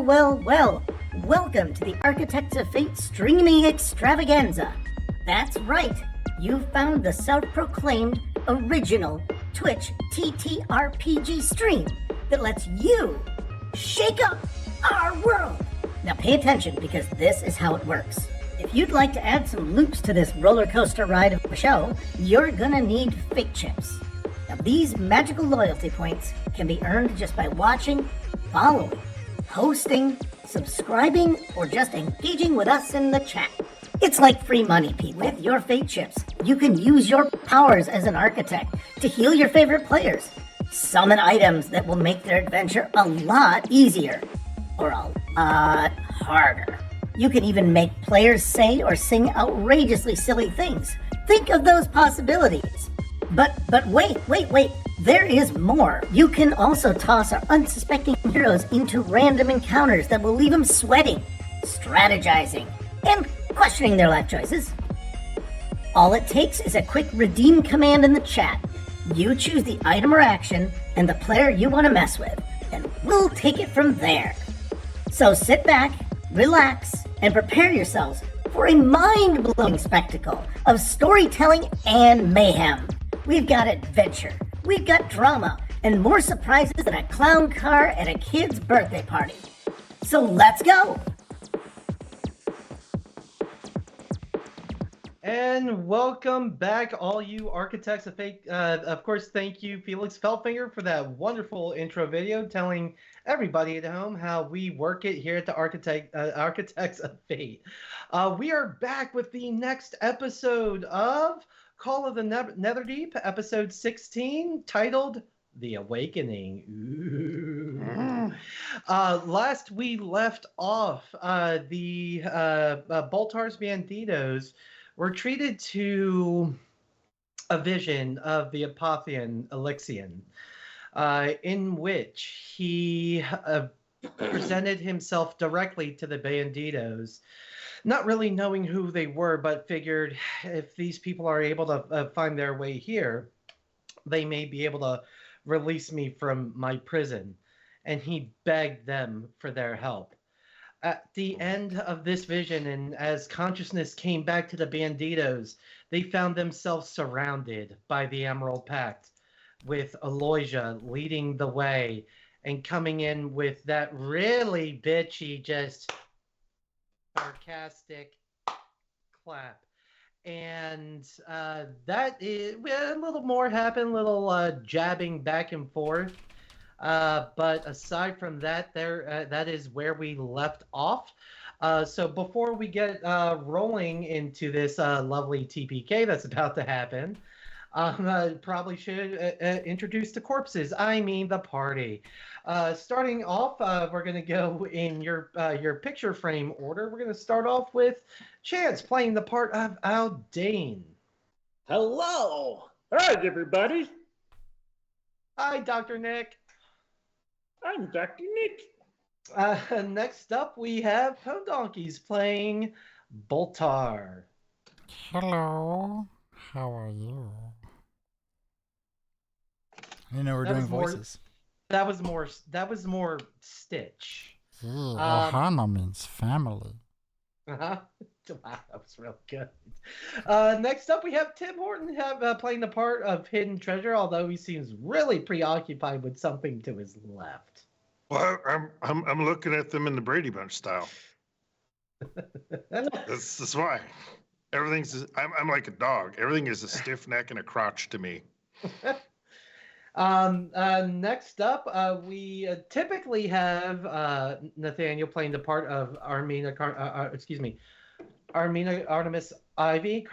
Well. Welcome to the Architects of Fate streaming extravaganza. That's right, you found the self-proclaimed original Twitch TTRPG stream that lets you shake up our world. Now pay attention because this is how it works. If you'd like to add some loops to this roller coaster ride of a show, you're gonna need fate chips. Now these magical loyalty points can be earned just by watching, following, hosting, subscribing, or just engaging with us in the chat. It's like free money, Pete. With your fate chips, you can use your powers as an architect to heal your favorite players, summon items that will make their adventure a lot easier, or a lot harder. You can even make players say or sing outrageously silly things. Think of those possibilities. But wait. There is more. You can also toss our unsuspecting heroes into random encounters that will leave them sweating, strategizing, and questioning their life choices. All it takes is a quick redeem command in the chat. You choose the item or action and the player you want to mess with, and we'll take it from there. So sit back, relax, and prepare yourselves for a mind-blowing spectacle of storytelling and mayhem. We've got adventure, we've got drama, and more surprises than a clown car at a kid's birthday party. So let's go! And welcome back, all you Architects of Fate. Of course, thank you, Felix Felfinger, for that wonderful intro video telling everybody at home how we work it here at the Architects of Fate. We are back with the next episode of Call of the Netherdeep, episode 16, titled The Awakening. Ooh. Last we left off, the Boltar's Banditos were treated to a vision of the Apotheon Alexian, in which he presented himself directly to the Banditos, not really knowing who they were, but figured if these people are able to find their way here, they may be able to release me from my prison. And he begged them for their help. At the end of this vision, and as consciousness came back to the Banditos, they found themselves surrounded by the Emerald Pact, with Aloysia leading the way and coming in with that really bitchy, just sarcastic clap. And that is, well, a little more happened, a little jabbing back and forth. But aside from that, that is where we left off. So before we get rolling into this lovely TPK that's about to happen, probably should introduce the corpses. I mean the party. Starting off, we're going to go in your picture frame order. We're going to start off with Chance playing the part of Aldain. Hello! Hi, everybody. Hi, Dr. Nick. I'm Dr. Nick. Next up, we have Podonkeys playing Boltar. Hello. How are you? I didn't know we were doing voices. That was more Stitch. Yeah, Ohana means family. Uh-huh. Wow, that was real good. Next up, we have Tim Horton playing the part of Hidden Treasure, although he seems really preoccupied with something to his left. Well, I'm looking at them in the Brady Bunch style. That's why. I'm like a dog. Everything is a stiff neck and a crotch to me. Next up, we typically have Nathaniel playing the part of Carmina Artemis Ivy.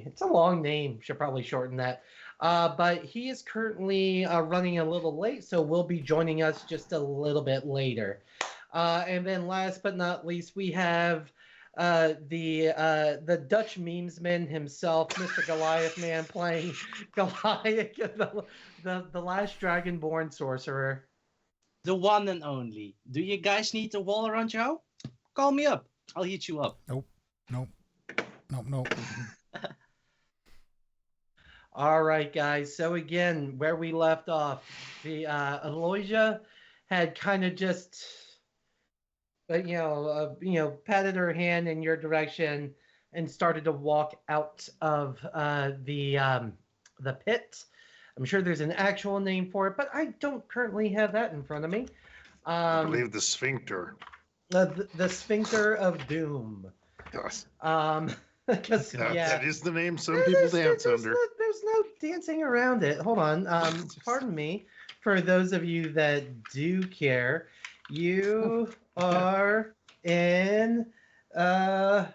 It's a long name. Should probably shorten that. But he is currently running a little late, so will be joining us just a little bit later. And then last but not least, we have the Dutch memesman himself, Mr. Goliath Man, playing Goliath, the last Dragonborn sorcerer. The one and only. Do you guys need a wall around your house? Call me up. I'll heat you up. Nope. All right, guys. So again, where we left off, the Aloysia had kind of just patted her hand in your direction and started to walk out of the pit. I'm sure there's an actual name for it, but I don't currently have that in front of me. I believe the sphincter. The Sphincter of Doom. Yes. Because That is the name some people dance under. There's no dancing around it. Hold on. Pardon me. For those of you that do care, you are in huh?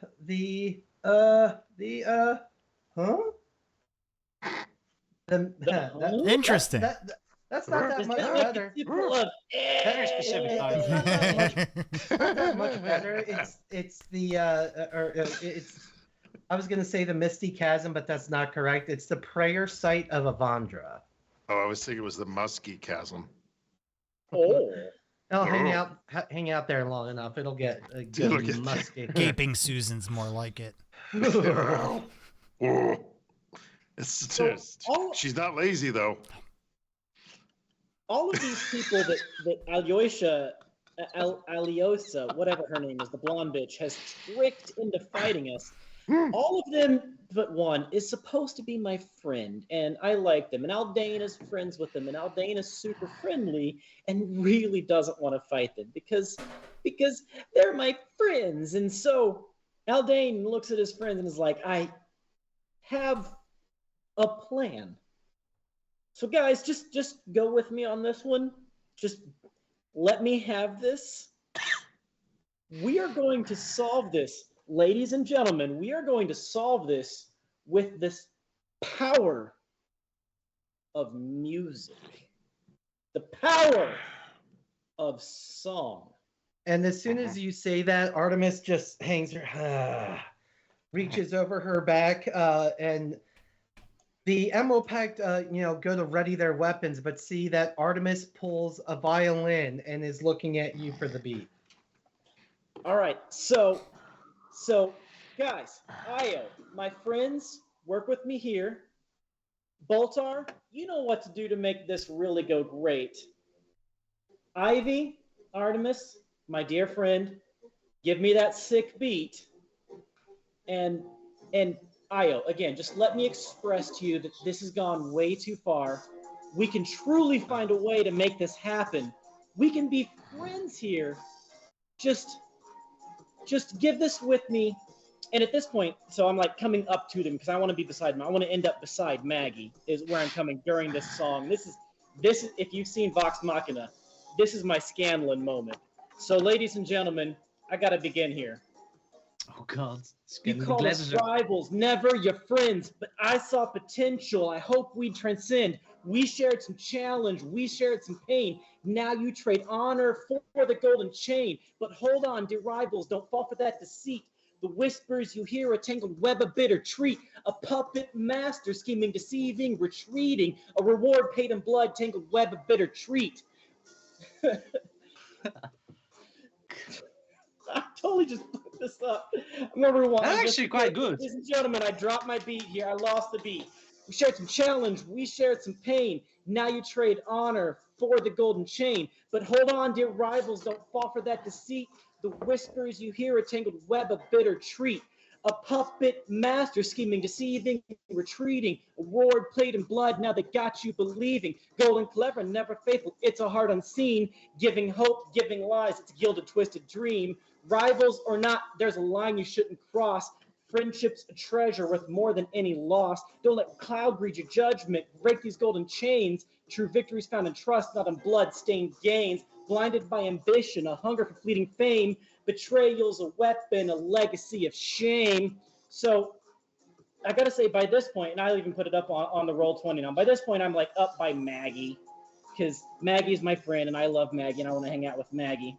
Interesting. That's not that much better. Very specific. Not that much better. It's I was gonna say the Misty Chasm, but that's not correct. It's the prayer site of Avandra. Oh, I was thinking it was the Musky Chasm. Oh. I'll hang out there long enough. It'll get musky. Gaping Susan's more like it. Oh. She's not lazy though. All of these people that Aloysia, whatever her name is, the blonde bitch, has tricked into fighting us, all of them but one is supposed to be my friend, and I like them. And Aldain is friends with them, and Aldain is super friendly and really doesn't want to fight them because they're my friends. And so Aldain looks at his friends and is like, I have a plan. So guys, just go with me on this one. Just let me have this. We are going to solve this, ladies and gentlemen. We are going to solve this with this power of music. The power of song. And as soon as you say that, Artemis just hangs her, reaches over her back, and the Emerald Pact, go to ready their weapons, but see that Artemis pulls a violin and is looking at you for the beat. All right, so guys, Io, my friends, work with me here. Boltar, you know what to do to make this really go great. Ivy, Artemis, my dear friend, give me that sick beat. And Io, again, just let me express to you that this has gone way too far. We can truly find a way to make this happen. We can be friends here. Just give this with me. And at this point, so I'm like coming up to them because I want to be beside them. I want to end up beside Maggie is where I'm coming during this song. This is if you've seen Vox Machina, this is my Scanlan moment. So ladies and gentlemen, I got to begin here. Oh God. You call us rivals, never your friends, but I saw potential. I hope we transcend. We shared some challenge. We shared some pain. Now you trade honor for the golden chain. But hold on, dear rivals, don't fall for that deceit. The whispers you hear, a tangled web of bitter treat. A puppet master scheming, deceiving, retreating. A reward paid in blood, tangled web of bitter treat. I totally just put this up. I'm gonna rewind. That's actually quite good. Ladies and gentlemen, I dropped my beat here. I lost the beat. We shared some challenge. We shared some pain. Now you trade honor for the golden chain. But hold on, dear rivals, don't fall for that deceit. The whispers you hear, a tangled web of bitter treat. A puppet master scheming, deceiving, retreating. A ward played in blood, now they got you believing. Golden clever, never faithful, it's a heart unseen. Giving hope, giving lies, it's a gilded, twisted dream. Rivals or not, there's a line you shouldn't cross. Friendship's a treasure worth more than any loss. Don't let cloud read your judgment. Break these golden chains. True victory's found in trust, not in blood-stained gains. Blinded by ambition, a hunger for fleeting fame. Betrayal's a weapon, a legacy of shame. So I gotta say, by this point, and I'll even put it up on the Roll20 now. By this point, I'm like up by Maggie, because Maggie's my friend, and I love Maggie, and I want to hang out with Maggie.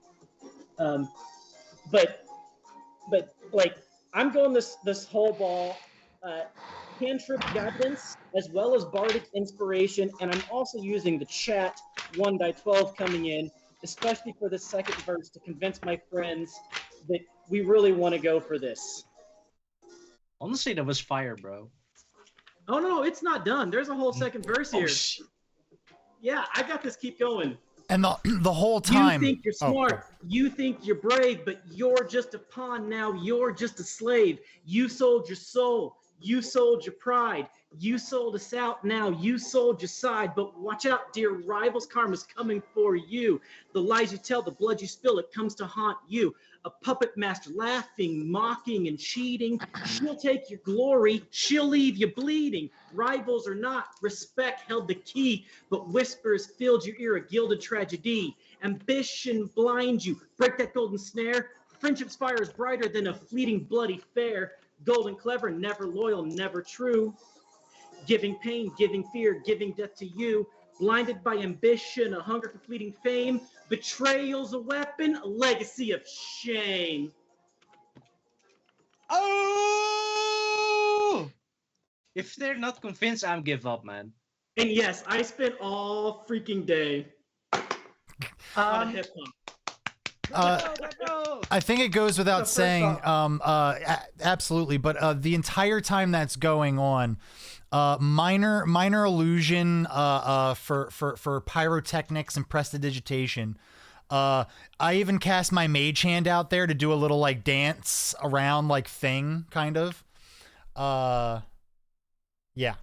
But like I'm going this whole ball, cantrip guidance as well as bardic inspiration, and I'm also using the chat 1/12 coming in, especially for the second verse, to convince my friends that we really want to go for this. Honestly, that was fire, bro. Oh no, it's not done. There's a whole second verse here. Yeah, I got this. Keep going. And the whole You time. think you're Oh, smart. You think you're brave, but you're just a pawn now. You're just a slave. You sold your soul. You sold your pride. You sold us out now. You sold your side. But watch out, dear rivals. Karma's coming for you. The lies you tell, the blood you spill, it comes to haunt you. A puppet master laughing, mocking, and cheating. She'll take your glory. She'll leave you bleeding. Rivals or not, respect held the key. But whispers filled your ear, a gilded tragedy. Ambition blinds you. Break that golden snare. Friendship's fire is brighter than a fleeting bloody fair. Golden clever, never loyal, never true. Giving pain, giving fear, giving death to you. Blinded by ambition, a hunger for fleeting fame. Betrayal's a weapon, a legacy of shame. Oh! If they're not convinced, I'm give up, man. And yes, I spent all freaking day on a hip hop. I think it goes without So first saying, off- absolutely. But the entire time that's going on, minor illusion for pyrotechnics and prestidigitation. I even cast my mage hand out there to do a little like dance around like thing, kind of. Yeah.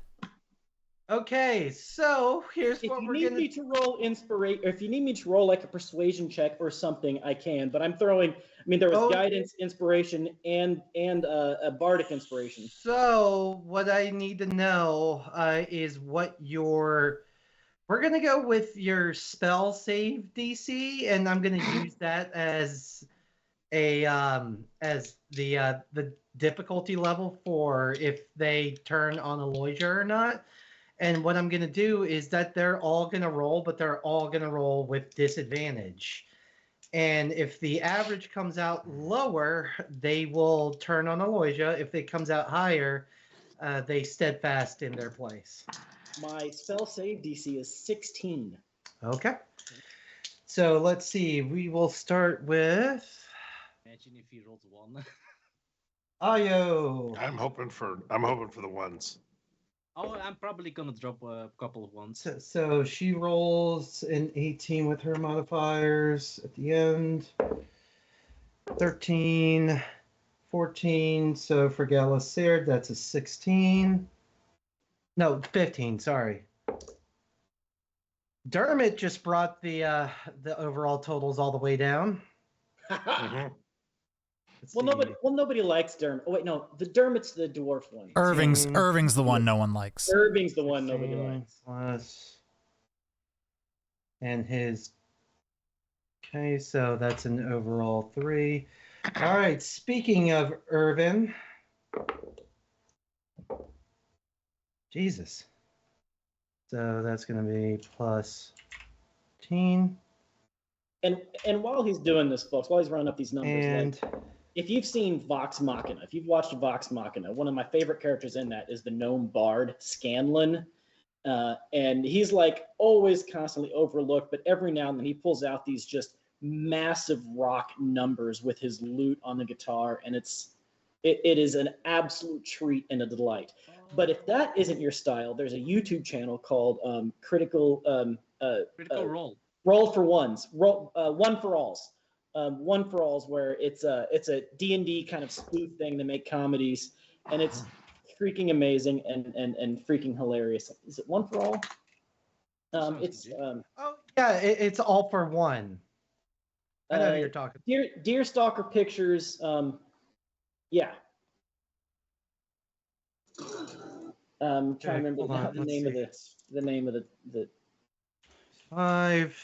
Okay, so here's If what you we're need gonna. me to roll inspiration, if you need me to roll like a persuasion check or something, I can. But I'm throwing. I mean, there was Oh. guidance, inspiration, and a bardic inspiration. So what I need to know is what your. We're gonna go with your spell save DC, and I'm gonna use that as the difficulty level for if they turn on Aloysia or not. And what I'm going to do is that they're all going to roll, but they're all going to roll with disadvantage. And if the average comes out lower, they will turn on Aloysia. If it comes out higher, they steadfast in their place. My spell save DC is 16. Okay. So let's see. We will start with Imagine if he rolled 1. Ayo. I'm hoping for the ones. Oh, I'm probably gonna drop a couple of ones. So she rolls an 18 with her modifiers at the end. 13, 14. So for Galisard, that's a 16. No, 15. Sorry. Dermot just brought the overall totals all the way down. Mhm. Let's Well, see. nobody likes Dermot. Oh wait, no, the Dermot's the dwarf one. Irving's the one no one likes. Irving's the one nobody 16 likes. plus and his. Okay, so that's an overall 3. All right. Speaking of Irvin, Jesus. So that's going to be plus 15. And while he's doing this, folks, while he's running up these numbers, And like, if you've seen Vox Machina, if you've watched Vox Machina, one of my favorite characters in that is the gnome bard Scanlan. And he's like always constantly overlooked, but every now and then he pulls out these just massive rock numbers with his lute on the guitar, and it is an absolute treat and a delight. But if that isn't your style, there's a YouTube channel called Critical Roll. Roll for Ones, One for Alls. One for Alls, where it's a D&D kind of spoof thing to make comedies, and it's freaking amazing and freaking hilarious. Is it One for All? It's oh yeah, it's all for one. I know who you're talking. Deerstalker Pictures. Yeah. Trying to remember the name of the 5.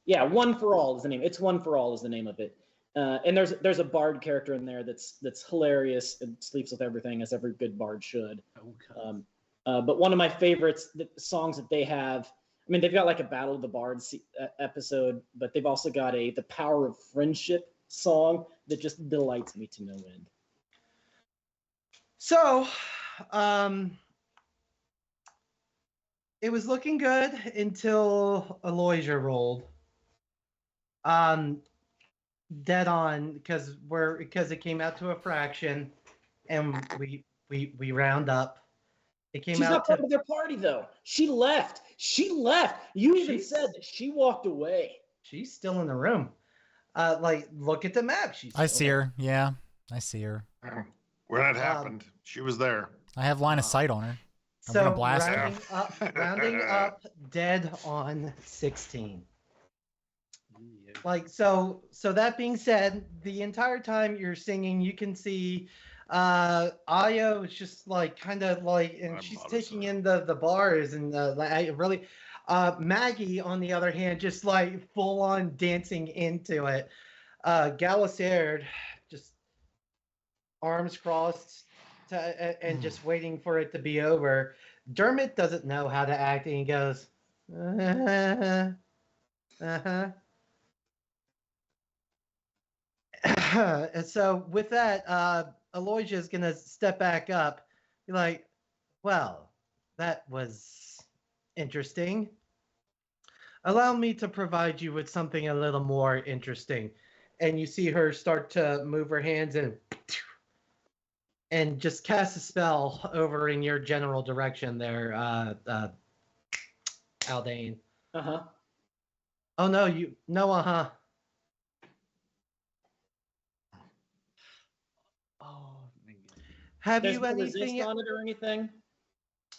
Yeah, One for All is the name. It's One for All is the name of it. And there's a bard character in there that's hilarious and sleeps with everything, as every good bard should. Okay. But one of my favorites, the songs that they have, I mean, they've got like a Battle of the Bards episode, but they've also got The Power of Friendship song that just delights me to no end. So, it was looking good until Aloysia rolled. Dead on because it came out to a fraction, and we round up. It came She's out not to part of their party though. She left. You even said that she walked away. She's still in the room. Like, look at the map. She's. I see her. Yeah, I see her. When it happened, she was there. I have line of sight on her. I'm So gonna blast her. rounding up, dead on 16. Yeah. Like, so that being said, the entire time you're singing, you can see Ayo is just like kind of like, and I'm she's not taking sorry. in the bars, and like I really Maggie on the other hand just like full on dancing into it. Gallisaird just arms crossed and just waiting for it to be over. Dermot doesn't know how to act, and he goes, uh-huh. And so with that, Aloysia is gonna step back up, be like, "Well, that was interesting. Allow me to provide you with something a little more interesting." And you see her start to move her hands and just cast a spell over in your general direction there, Aldain. Uh-huh. Oh no, you no, uh-huh. Oh my god. Have There's you no resist anything? on it or anything?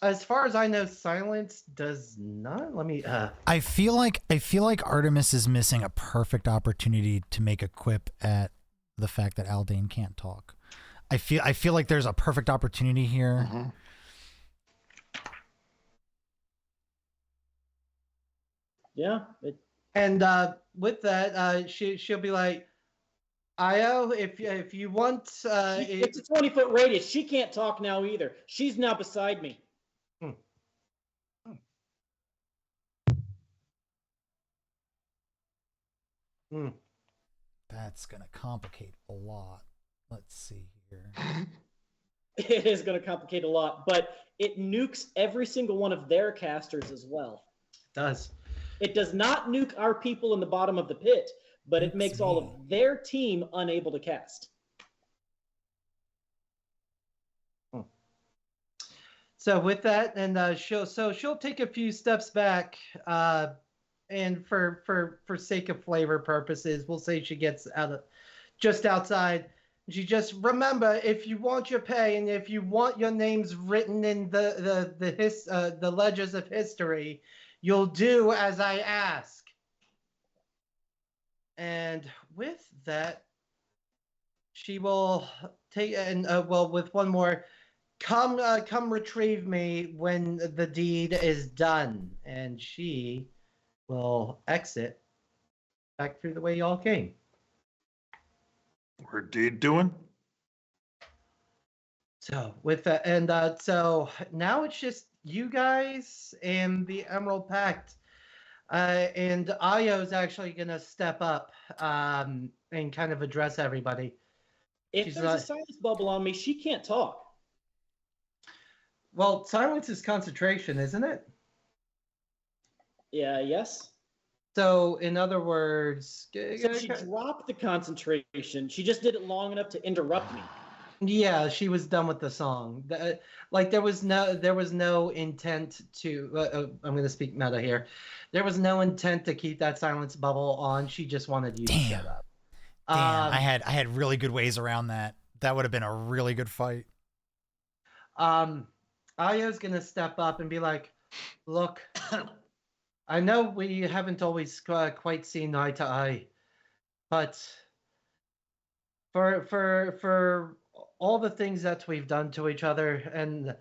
As far as I know, silence does not. Let me. I feel like Artemis is missing a perfect opportunity to make a quip at the fact that Aldain can't talk. I feel like there's a perfect opportunity here. Mhm. Yeah. And with that, she'll be like, "Io, if you want, It's a 20-foot radius. She can't talk now either. She's now beside me. Hmm. That's gonna complicate a lot. Let's see here. It is going to complicate a lot, but it nukes every single one of their casters as well. It does. It does not nuke our people in the bottom of the pit, but it Nukes makes all me. of their team unable to cast. So with that, and she'll take a few steps back, and for sake of flavor purposes, we'll say she gets out of just outside. She just remember, if you want your pay and if you want your names written in the ledgers of history, you'll do as I ask. And with that, she will take and well, with one more, come retrieve me when the deed is done, and she will exit back through the way y'all came. Her deed doing? So with that, and so now it's just you guys and the Emerald Pact, and Ayo's actually gonna step up and kind of address everybody. If She's there's not- a silence bubble on me, she can't talk. Well, silence is concentration, isn't it? Yeah, yes. So in other words, So she dropped the concentration. She just did it long enough to interrupt me. yeah, she was done with the song. Like there was no intent to. I'm going to speak meta here. There was no intent to keep that silence bubble on. She just wanted you to shut up. Damn, I had really good ways around that. That would have been a really good fight. Ayo's gonna step up and be like, "Look, I know we haven't always quite seen eye to eye, but for all the things that we've done to each other, and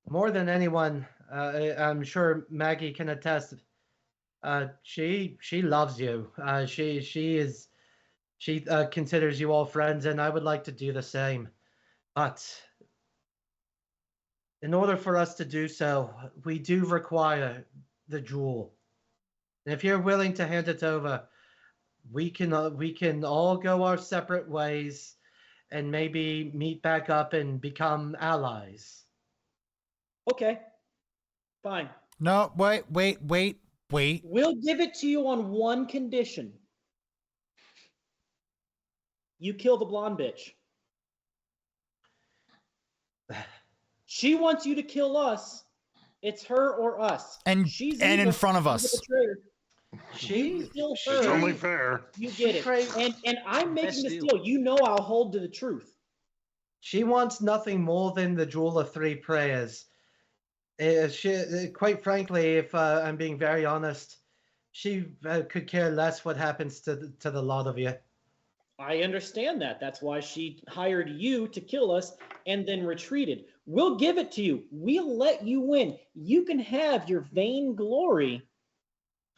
more than anyone, I'm sure Maggie can attest. She loves you. She considers you all friends, and I would like to do the same. But in order for us to do so, we do require the jewel. And if you're willing to hand it over, we can all go our separate ways and maybe meet back up and become allies." Okay, fine. No, wait. We'll give it to you on one condition. You kill the blonde bitch. She wants you to kill us. It's her or us. And She's in evil. front of She's us. a betrayer. She Still It's her. only fair. You get it. craves- And I'm making Best this deal. deal. You know I'll hold to the truth. She wants nothing more than the Jewel of Three Prayers. Quite frankly, if I'm being very honest, she could care less what happens to the lot of you. I understand that. That's why she hired you to kill us and then retreated. We'll give it to you. We'll let you win. You can have your vain glory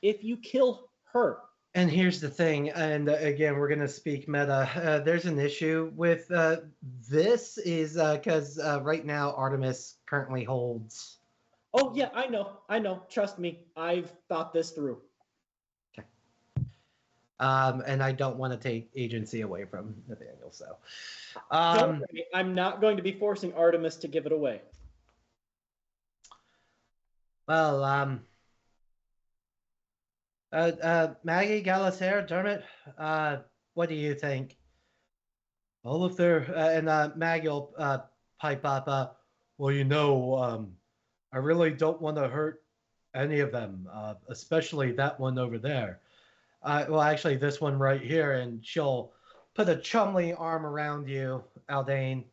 if you kill her. And here's the thing, and again, we're going to speak meta. There's an issue with this is because right now Artemis currently holds. Oh, yeah, I know. Trust me. I've thought this through. And I don't want to take agency away from Nathaniel, so. Don't worry. I'm not going to be forcing Artemis to give it away. Well, Maggie, Galacer, Dermot, what do you think? All if they're and Maggie will pipe up. Well, I really don't want to hurt any of them, especially that one over there. Well, actually, this one right here, and she'll put a chumly arm around you, Aldain.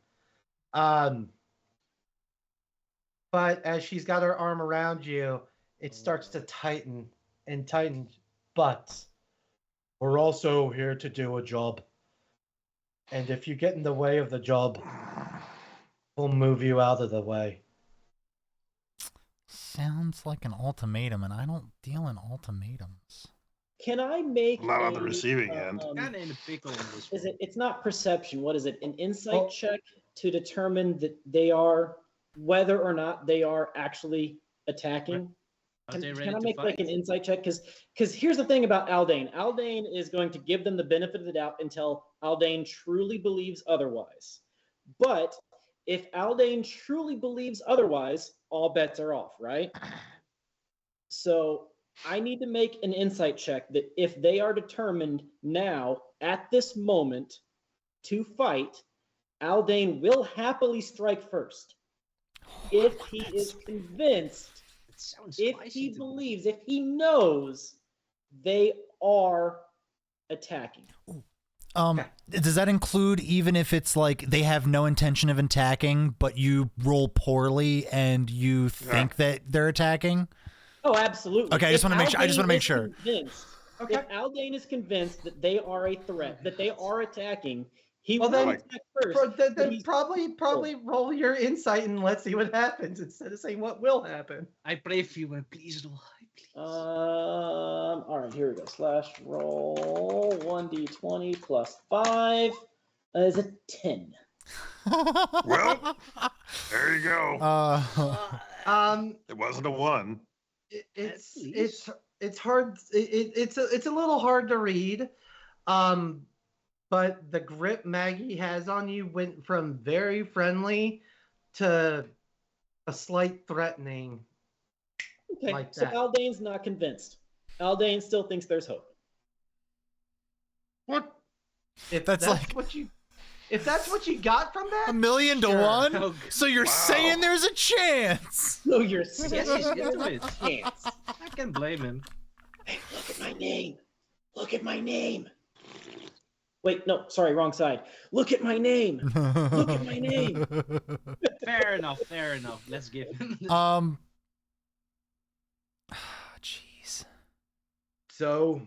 But as she's got her arm around you, it starts to tighten and tighten. But we're also here to do a job. And if you get in the way of the job, we'll move you out of the way. Sounds like an ultimatum, and I don't deal in ultimatums. Can I make Not on the receiving end. Kind of in a pickle in this Is one. it's not perception? What is it? An insight Well- check to determine that they are whether or not they are actually attacking. Are they ready Can I to make like fight? an insight check? Because here's the thing about Aldain. Aldain is going to give them the benefit of the doubt until Aldain truly believes otherwise. But if Aldain truly believes otherwise, all bets are off, right? So I need to make an insight check that if they are determined now, at this moment, to fight, Aldain will happily strike first. If he is convinced, It sounds if spicy he to me. believes, if he knows they are attacking. Okay. Does that include even if it's like they have no intention of attacking, but you roll poorly and you think that they're attacking? Oh, absolutely. Okay, I just If wanna make sure- I just wanna Aldain make is sure. convinced- Okay. If Aldain is convinced that they are a threat, that they are attacking, he Well, will then- attack first. Then, but he's- probably roll your insight and let's see what happens instead of saying what will happen. I pray for you, man. Please roll high, please. All right, here we go. Slash roll 1d20 plus 5 is a 10. Well, there you go. It wasn't a 1. It's At it's it's hard. It's a little hard to read. But the grip Maggie has on you went from very friendly to a slight threatening. Okay, Like so that. Aldain's not convinced. Aldain still thinks there's hope. What? If That's like- if that's what you got from that, $1 million to Sure. 1? Oh, So you're wow. saying there's a chance? No, you're Yes, he's serious. into it. Chance. I can blame him. Hey, look at my name. Look at my name. Wait, no, sorry, wrong side. Look at my name. Look at my name. Fair enough. Fair enough. Let's give him. Jeez. so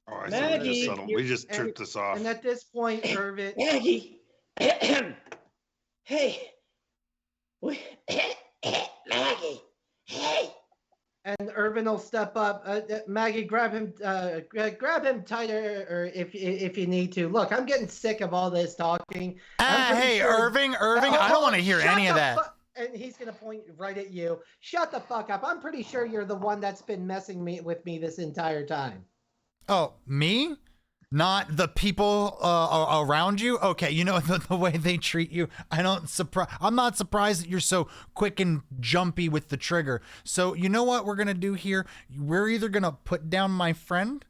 Oh, I Maggie, see. We just tripped this off. and at this point, Irvin, Maggie. Hey. Maggie. Hey. and Irvin will step up. Maggie, grab him tighter, or if you need to. Look, I'm getting sick of all this talking. I'm pretty Hey, sure- Irving, Oh, I don't want to hear shut any of the that. and he's gonna point right at you. Shut the fuck up. I'm pretty sure you're the one that's been messing with me this entire time. Oh, me? Not the people around you? Okay, you know the way they treat you. I'm not surprised that you're so quick and jumpy with the trigger. So you know what we're gonna do here? We're either gonna put down my friend,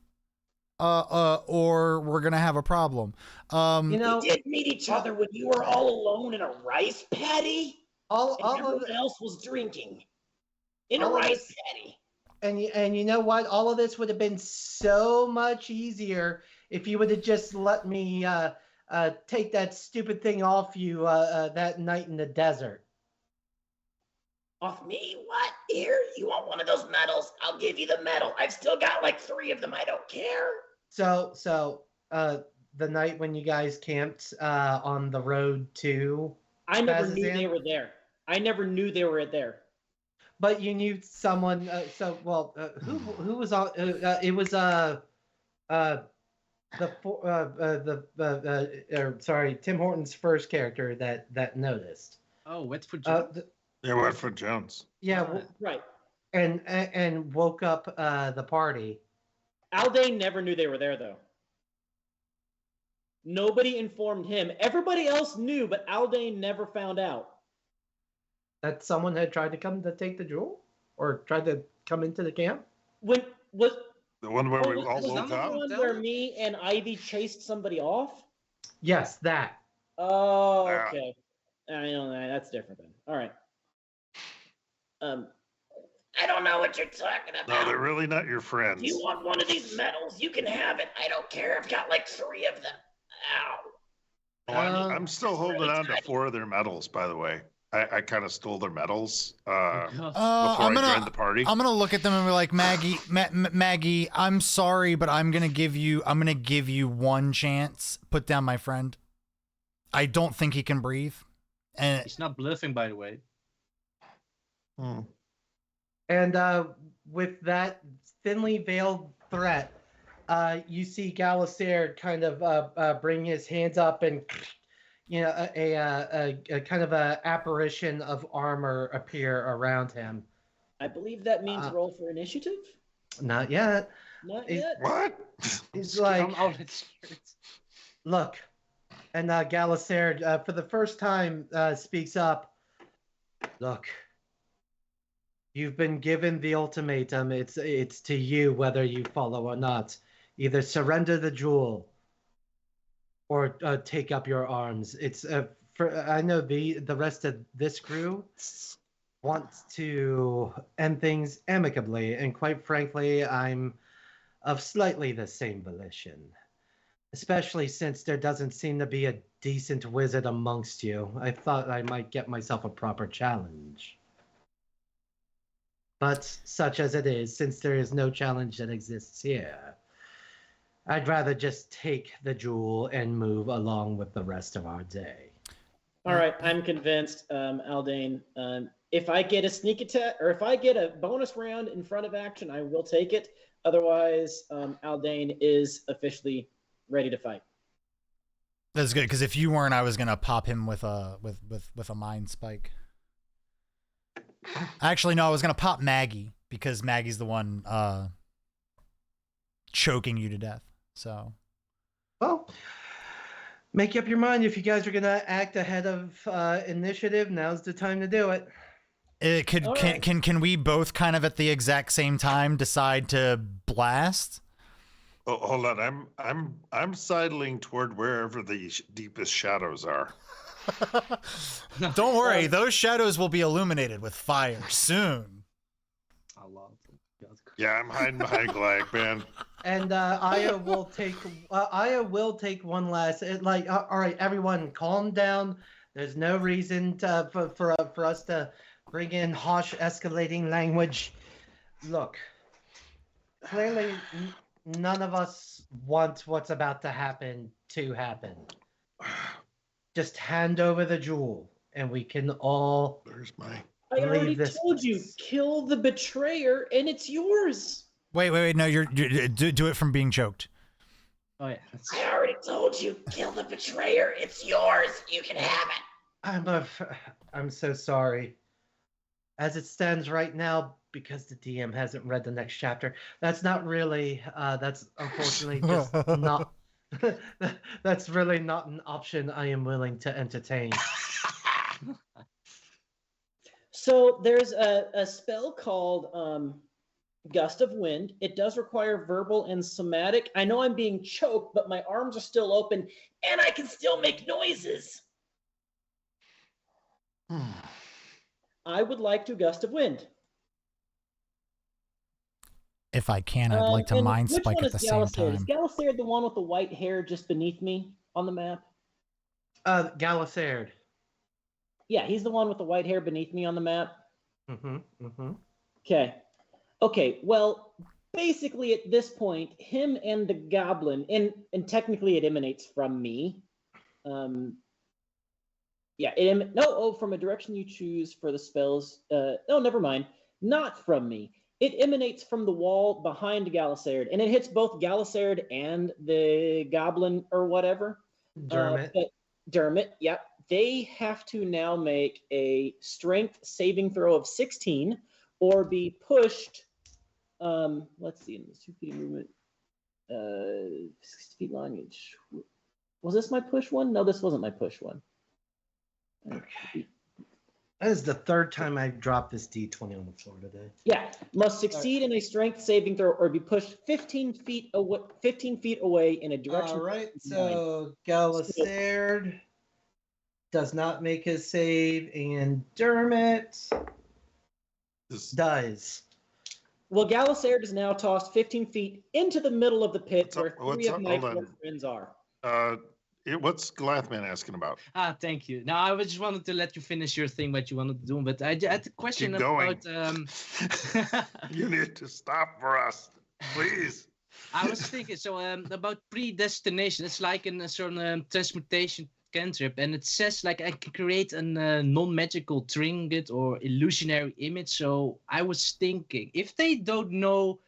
or we're gonna have a problem. You know, We did meet each other when you were all alone in a rice paddy, all and of everyone the, else was drinking in a all of rice this- paddy. And you know what? All of this would have been so much easier if you would have just let me take that stupid thing off you that night in the desert. Off me? What? Here, you want one of those medals? I'll give you the medal. I've still got like 3 of them. I don't care. So the night when you guys camped on the road to I never knew Bazazan? they were there. I never knew they were there. But you knew someone. Who was on? It was Tim Horton's first character that noticed. Oh, Wetfoot Jones. Yeah, Wetfoot Jones. Yeah, Right. and woke up the party. Aldain never knew they were there, though. Nobody informed him. Everybody else knew, but Aldain never found out. That someone had tried to come to take the jewel, or tried to come into the camp. When was The one where we all was woke that up? the one where me and Ivy chased somebody off? Yes, that. Oh, Yeah. okay. I know that. That's different then. All right. I don't know what you're talking No, about. they're really not your friends. You want one of these medals? You can have it. I don't care. I've got like 3 of them. Ow. Oh, I'm still holding on to 4 of their medals, by the way. I kind of stole their medals before I joined the party. I'm gonna look at them and be like, Maggie, I'm sorry, but I'm gonna give you one chance. Put down my friend. I don't think he can breathe. And He's not bluffing, by the way. And with that thinly veiled threat, you see Galisair kind of bring his hands up, and a kind of a apparition of armor appear around him. I believe that means roll for initiative. Not yet. Not It- yet. What? He's like, look, and Galisair, for the first time, speaks up. Look, you've been given the ultimatum. It's to you whether you follow or not. Either surrender the jewel, or take up your arms. It's I know the rest of this crew wants to end things amicably, and quite frankly, I'm of slightly the same volition. Especially since there doesn't seem to be a decent wizard amongst you. I thought I might get myself a proper challenge. But such as it is, since there is no challenge that exists here, I'd rather just take the jewel and move along with the rest of our day. All right, I'm convinced, Aldain. If I get a sneak attack, or if I get a bonus round in front of action, I will take it. Otherwise, Aldain is officially ready to fight. that's good, because if you weren't, I was gonna pop him with a mind spike. Actually, no, I was gonna pop Maggie, because Maggie's the one choking you to death. So, Well, make up your mind if you guys are gonna act ahead of initiative. Now's the time to do it. Can we both kind of at the exact same time decide to blast? Oh, hold on. I'm sidling toward wherever the deepest shadows are. Don't worry, those shadows will be illuminated with fire soon. Yeah, I'm hiding behind Glag, man. And Aya will take one last. All right, everyone, calm down. There's no reason for us to bring in harsh, escalating language. Look, clearly, none of us want what's about to happen to happen. Just hand over the jewel, and we can all. There's my. I already Leave this told you, kill the betrayer, and it's yours. Wait, no, you're do it from being choked. Oh yeah. I already told you, kill the betrayer. It's yours. You can have it. I'm so sorry. As it stands right now, because the DM hasn't read the next chapter, that's not really. That's unfortunately just not. That's really not an option I am willing to entertain. So there's a spell called Gust of Wind. It does require verbal and somatic. I know I'm being choked, but my arms are still open, And I can still make noises. I would like to Gust of Wind. If I can, I'd like to And mind which spike one at the is same Galisair? Is time. Galisair the one with the white hair just beneath me on the map? Galisair. Yeah, he's the one with the white hair beneath me on the map. Okay. Okay, well, basically at this point, him and the goblin, and technically it emanates from me. Yeah, from a direction you choose for the spells. No, never mind. Not from me. It emanates from the wall behind Galisair, and it hits both Galisair and the goblin or whatever. Dermot. Dermot, yep. They have to now make a strength saving throw of 16 or be pushed. Let's see, in this 2 feet movement, 60 feet long. Was this my push one? No, this wasn't my push one. Okay. That is the third time I've dropped this D20 on the floor today. Yeah, must succeed in a strength saving throw or be pushed 15 feet away in a direction. All right, so Galisair does not make his save, and Dermot does. Well, Galisair is now tossed 15 feet into the middle of the pit where What's three of up? my Hold on. friends are. What's Galathman asking about? Thank you. Now, I just wanted to let you finish your thing, what you wanted to do, but I had a question Keep going. about... You need to stop for us, please. I was thinking, about predestination. It's like in a sort of transmutation cantrip, and it says, like, I can create a non-magical trinket or illusionary image, so I was thinking, if they don't know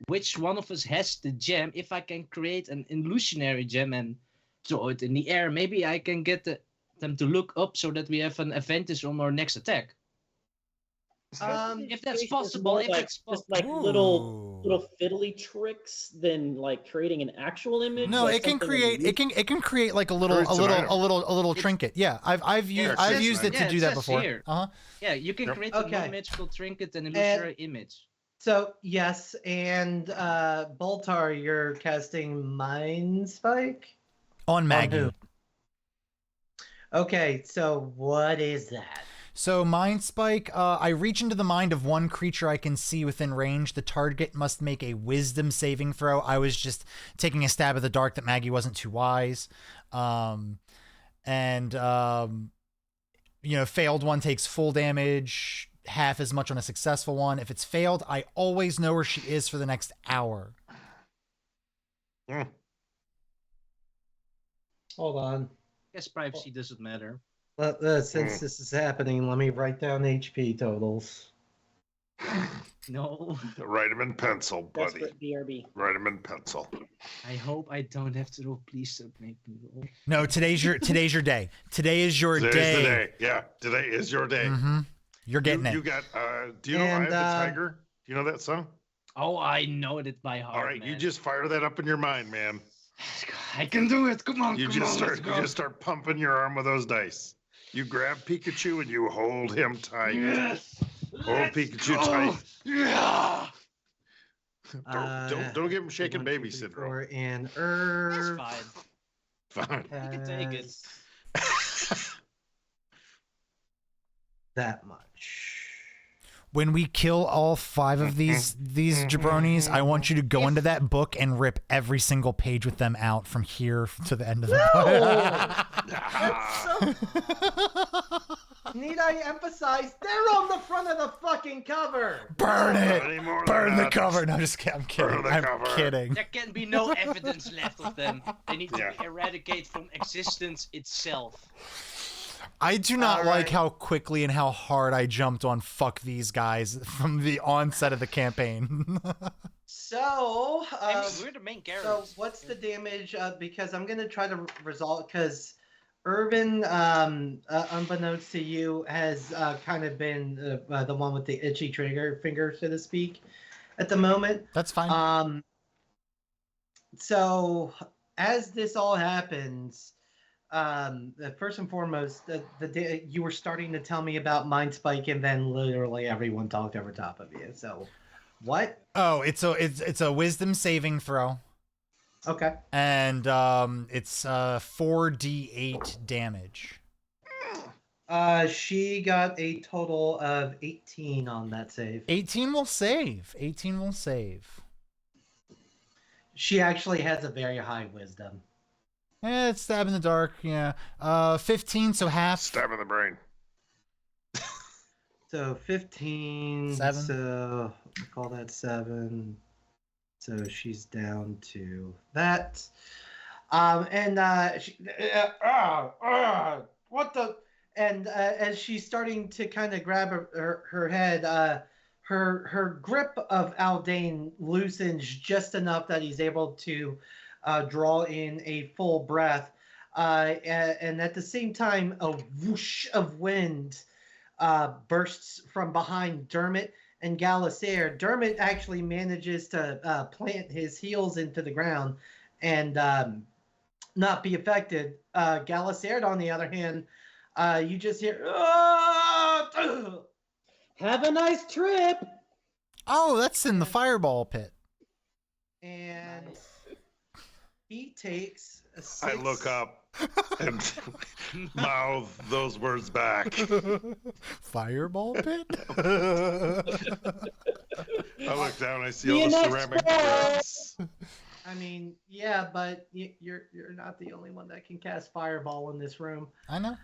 which one of us has the gem, if I can create an illusionary gem and throw it in the air, maybe I can get them to look up so that we have an advantage on our next attack. If that's possible, just like little fiddly tricks than like creating an actual image. No, like it can create like a little trinket. Yeah, I've used it to do that before. Yeah, you can create a non-magical trinket and illusionary image. So yes, and Boltar, you're casting Mind Spike on Maggie. On who? Okay, so what is that? So Mind Spike, I reach into the mind of one creature I can see within range. The target must make a wisdom saving throw. I was just taking a stab at the dark that Maggie wasn't too wise. Failed one takes full damage, half as much on a successful one. If it's failed, I always know where she is for the next hour. Hold on. I guess privacy doesn't matter. Since this is happening, let me write down HP totals. No. Write them in pencil, buddy. BRB. Write them in pencil. I hope I don't have to roll. Please don't make me roll. No, today's your day. Today is your Today's day. the day. Yeah, today is your day. Mm-hmm. You're getting it. You got. Do you know "Eye of the Tiger"? Do you know that song? Oh, I know it by heart. All right, man. you just fire that up in your mind, man. I can do it. Come on. You just start pumping your arm with those dice. You grab Pikachu and you hold him tight. Yes. Hold Pikachu tight. Yeah. Don't give him shaken baby syndrome. And That's fine. Fine. You can take it. That much. When we kill all 5 of these jabronis, I want you to go into that book and rip every single page with them out from here to the end of the book. Need I emphasize? They're on the front of the fucking cover. Burn it! Burn the cover! No, just kidding. I'm kidding. I'm kidding. There can be no evidence left of them. They need to be eradicated from existence itself. I do not like how quickly and how hard I jumped on "fuck these guys" from the onset of the campaign. So, we're the main characters. So, what's the damage? Because I'm gonna try to resolve. Because Urban, unbeknownst to you, has kind of been the one with the itchy trigger finger, so to speak, at the moment. That's fine. So, as this all happens. First and foremost, the day you were starting to tell me about Mind Spike, and then literally everyone talked over top of you. So, what? Oh, it's a wisdom saving throw. Okay. And it's 4d8 damage. She got a total of 18 on that save. 18 will save. 18 will save. She actually has a very high wisdom. Yeah, it's stab in the dark. Yeah. 15, so half. Stab in the brain. So 15. 7. So we'll call that 7. So she's down to that. What the? And as she's starting to kind of grab her head, her grip of Aldain loosens just enough that he's able to draw in a full breath. And at the same time, a whoosh of wind bursts from behind Dermot and Galisaire. Dermot actually manages to plant his heels into the ground and not be affected. Galisaire, on the other hand, you just hear, Have a nice trip. Oh, that's in the fireball pit. And he takes a 6. I look up and mouth those words back. Fireball pit? I look down, I see all the ceramic bricks. I mean, yeah, but you're not the only one that can cast fireball in this room. I know.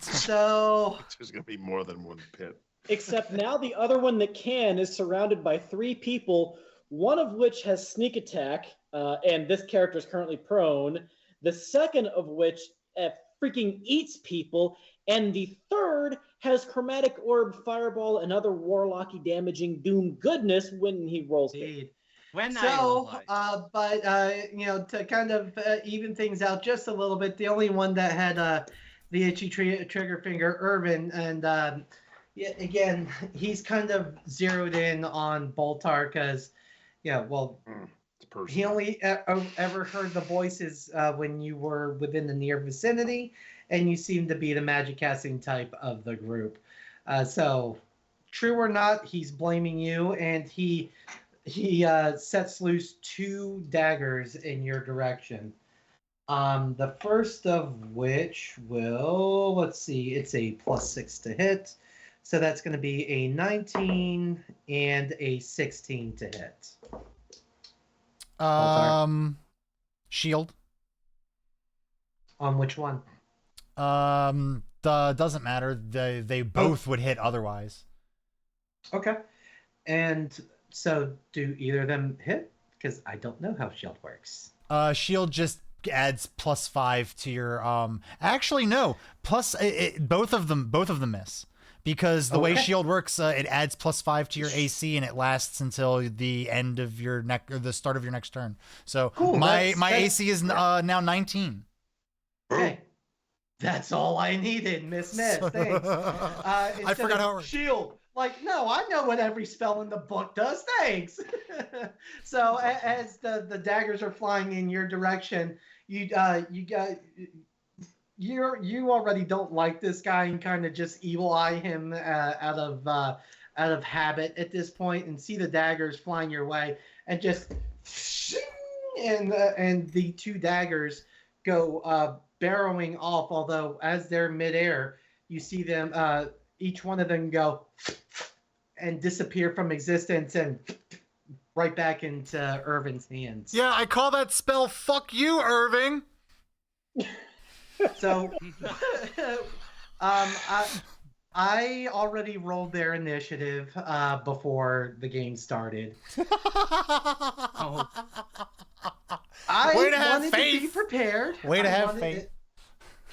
So There's gonna be more than one pit. Except now the other one that can is surrounded by 3 people, one of which has sneak attack, and this character is currently prone. The second of which freaking eats people, and the third has chromatic orb, fireball, and other warlocky damaging doom goodness when he rolls it. To kind of even things out just a little bit, the only one that had the itchy trigger finger, Irvin, and again, he's kind of zeroed in on Boltar because, he only ever heard the voices when you were within the near vicinity, and you seem to be the magic casting type of the group. So, true or not, he's blaming you, and he sets loose 2 daggers in your direction. The first of which will, let's see, it's a +6 to hit. So that's going to be a 19 and a 16 to hit. Shield. On which one? Doesn't matter. They both would hit otherwise. Okay. And so do either of them hit? Because I don't know how shield works. Shield just adds +5 to your actually no, both of them miss. Because the way shield works, it adds +5 to your AC and it lasts until the end of your or the start of your next turn. So cool. my AC is now 19. Okay. That's all I needed, Miss. Thanks. I forgot how it works. Shield. Like, no, I know what every spell in the book does. Thanks. So as the daggers are flying in your direction, you already don't like this guy and kind of just evil eye him out of habit at this point, and see the daggers flying your way, and just and the 2 daggers go barreling off. Although as they're midair, you see them each one of them go and disappear from existence and right back into Irvin's hands. Yeah, I call that spell "fuck you, Irving." So, I already rolled their initiative before the game started. I wanted to be prepared. Way to have faith.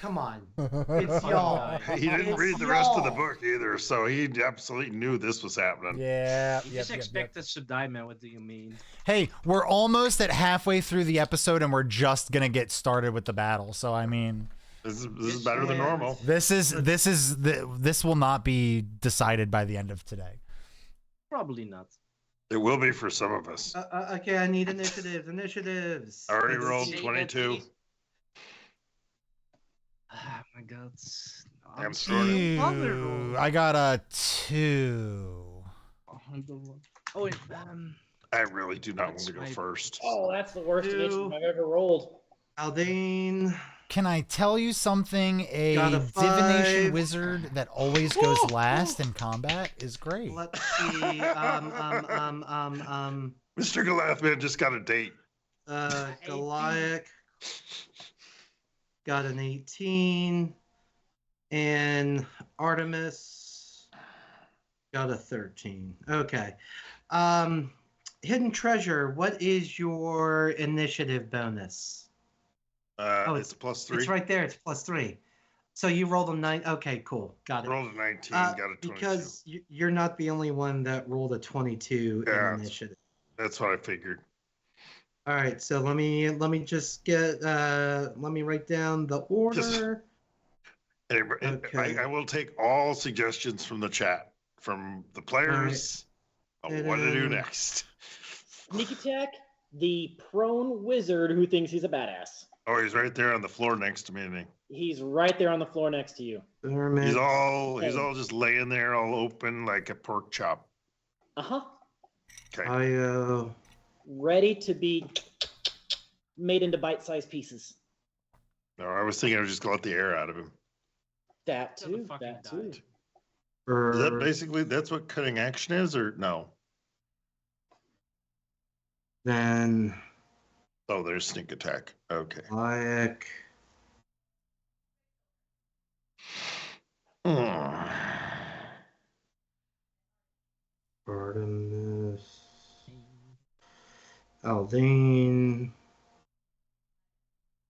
Come on, it's y'all. He didn't read the rest of the book either, so he absolutely knew this was happening. Yeah. You just expect us to die, man. What do you mean? Hey, we're almost at halfway through the episode, and we're just gonna get started with the battle. So I mean, this is better than normal. This will not be decided by the end of today. Probably not. It will be for some of us. Okay, I need initiatives. I already rolled 22. Oh my God. I'm sorry. I got a 2. Oh, wait, I really do not want to go first. Oh, that's the worst initiative I've ever rolled. Aldain. Can I tell you something? A Got a divination 5. wizard that always goes last in combat is great. Let's see. Mr. Galathman just got a date. Goliath got an 18, and Artemis got a 13. Okay. Hidden Treasure, what is your initiative bonus? It's +3. It's right there. It's +3. So you rolled a 9. Okay, cool. Got it. Rolled a 19, got a 22. Because you're not the only one that rolled a 22 in initiative. That's what I figured. All right, so let me just get let me write down the order. Okay. I will take all suggestions from the chat, from the players, on what to do next. Sneak attack, the prone wizard who thinks he's a badass. Oh, he's right there on the floor next to me, isn't he? He's right there on the floor next to you. He's all just laying there, all open like a pork chop. Uh-huh. Okay. Ready to be made into bite-sized pieces. No, I was thinking I was just gonna let the air out of him. That too. That too. Is that basically that's what cutting action is, or no? Then. Oh, there's sneak attack. Okay. Like. Artemis. Aldain.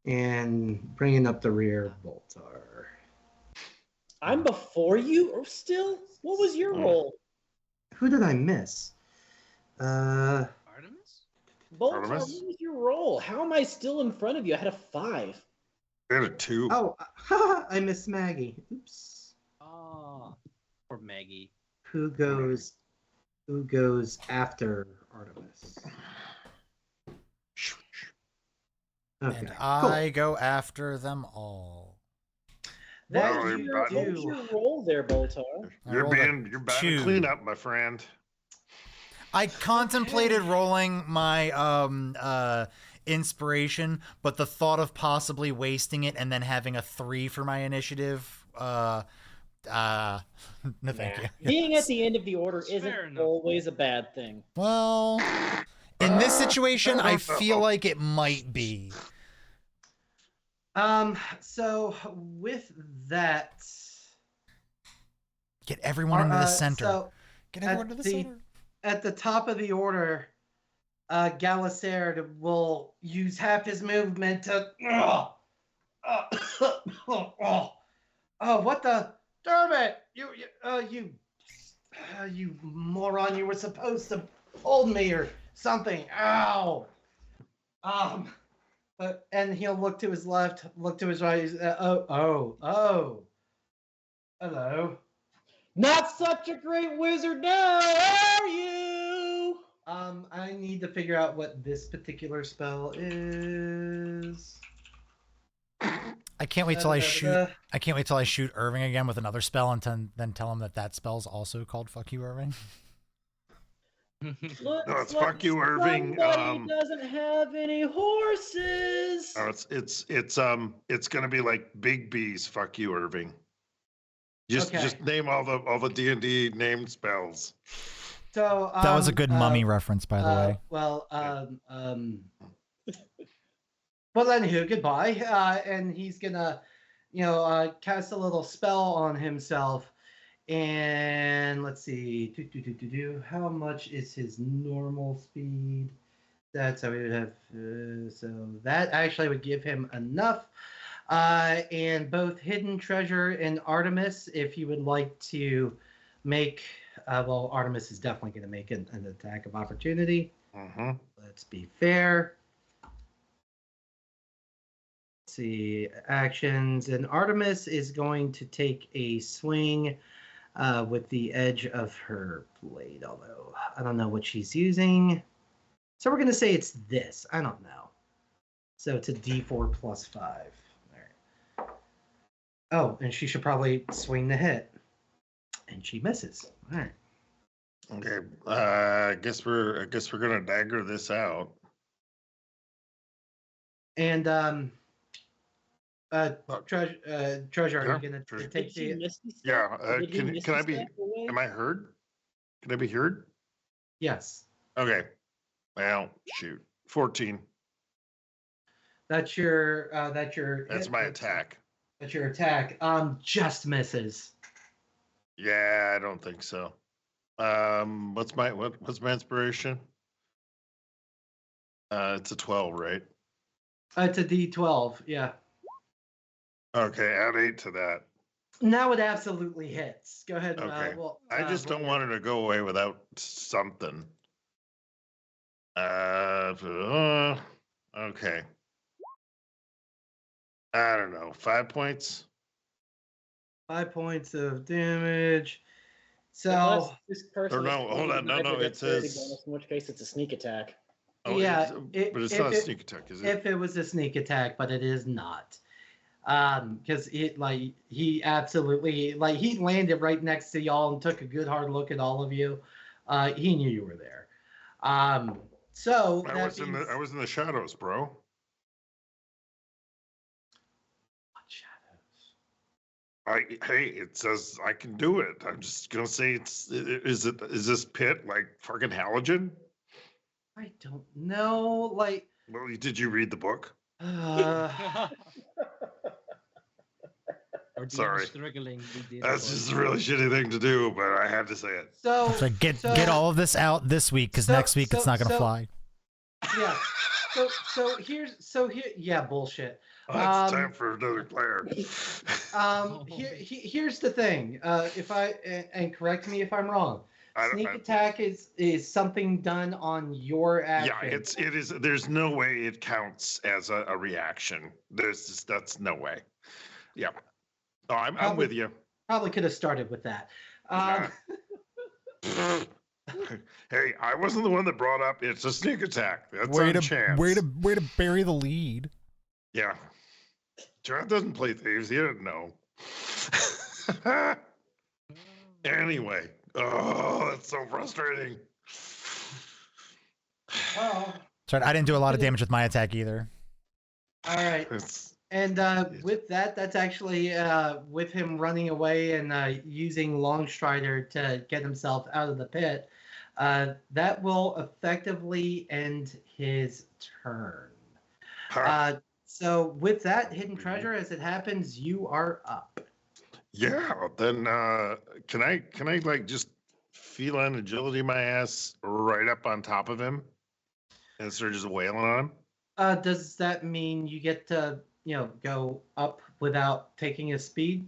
And bringing up the rear, Boltar. I'm before you, or still? What was your roll? Who did I miss? Artemis? Boltar, what was your roll? How am I still in front of you? I had a 5. I had a 2. Oh, I missed Maggie. Oops. Oh, poor Maggie. Who goes after Artemis? Okay, and I go after them all. What was your roll there, Boltar? You're about to clean up, my friend. I contemplated rolling my inspiration, but the thought of possibly wasting it and then having a 3 for my initiative, no thank you. Being at the end of the order isn't always a bad thing. Well, in this situation, I feel like it might be. So with that, get everyone into the center. So get everyone to the center. At the top of the order, Galisard will use half his movement to. What the? Darn it! You moron! You were supposed to hold me or something. Ow! And he'll look to his left, look to his right. Hello. Not such a great wizard now, are you? I need to figure out what this particular spell is. I can't wait till I shoot. I can't wait till I shoot Irving again with another spell, and then tell him that spell's also called "Fuck You, Irving." No, it's "Fuck You, Irving." Somebody doesn't have any horses. Oh, it's gonna be like Big B's "Fuck You, Irving." Just name all the D&D named spells. So that was a good mummy reference, by the way. Well, well, anywho, goodbye. And he's gonna, cast a little spell on himself. And let's see, how much is his normal speed? That's how we would have. So that actually would give him enough. And both Hidden Treasure and Artemis, if you would like to make, Artemis is definitely going to make an attack of opportunity. Let's be fair. Let's see, actions. And Artemis is going to take a swing with the edge of her blade, although I don't know what she's using. So we're going to say it's this. I don't know. So it's a D4 plus 5. Oh, and she should probably swing the hit. And she misses. All right. Okay. I guess we're gonna dagger this out. And Treasure, are you gonna take the? Yeah. Can I be? Am I heard? Can I be heard? Yes. Okay. Well, shoot. 14. That's your That's my attack. That's your attack. Just misses. Yeah, I don't think so. What's my inspiration? It's a 12, right? It's a D12. Yeah. Okay, add 8 to that. Now it absolutely hits. Go ahead. Okay. I just don't want her to go away without something. Okay. I don't know. 5 points. 5 points of damage. So Unless this person. Or no, hold on. No, it says. Bonus, in which case it's a sneak attack. Oh, yeah, but it's not a sneak attack, is it? If it was a sneak attack, but it is not. Because he absolutely he landed right next to y'all and took a good hard look at all of you. He knew you were there. So I was in the shadows, bro. What shadows? Hey, it says I can do it. I'm just gonna say is this pit like fucking halogen? I don't know. Well, did you read the book? Sorry. Struggling. That's just a really shitty thing to do, but I had to say it. So get all of this out this week, because next week it's not gonna fly. Yeah. So here. Yeah, bullshit. It's time for another player. Here's the thing. If I and correct me if I'm wrong. Sneak attack is something done on your action. Yeah, it is. There's no way it counts as a reaction. That's no way. Yeah. Oh, I'm with you. Probably could have started with that. Hey, I wasn't the one that brought up it's a sneak attack. That's way on chance. Way to bury the lead. Yeah. John doesn't play thieves. He didn't know. Anyway. Oh, that's so frustrating. Oh. Sorry, I didn't do a lot of damage with my attack either. All right. And with that, that's actually with him running away and using Longstrider to get himself out of the pit. That will effectively end his turn. So with that hidden treasure, as it happens, you are up. Yeah, then can I like just feline agility my ass right up on top of him and start just wailing on him? Does that mean you get to go up without taking a speed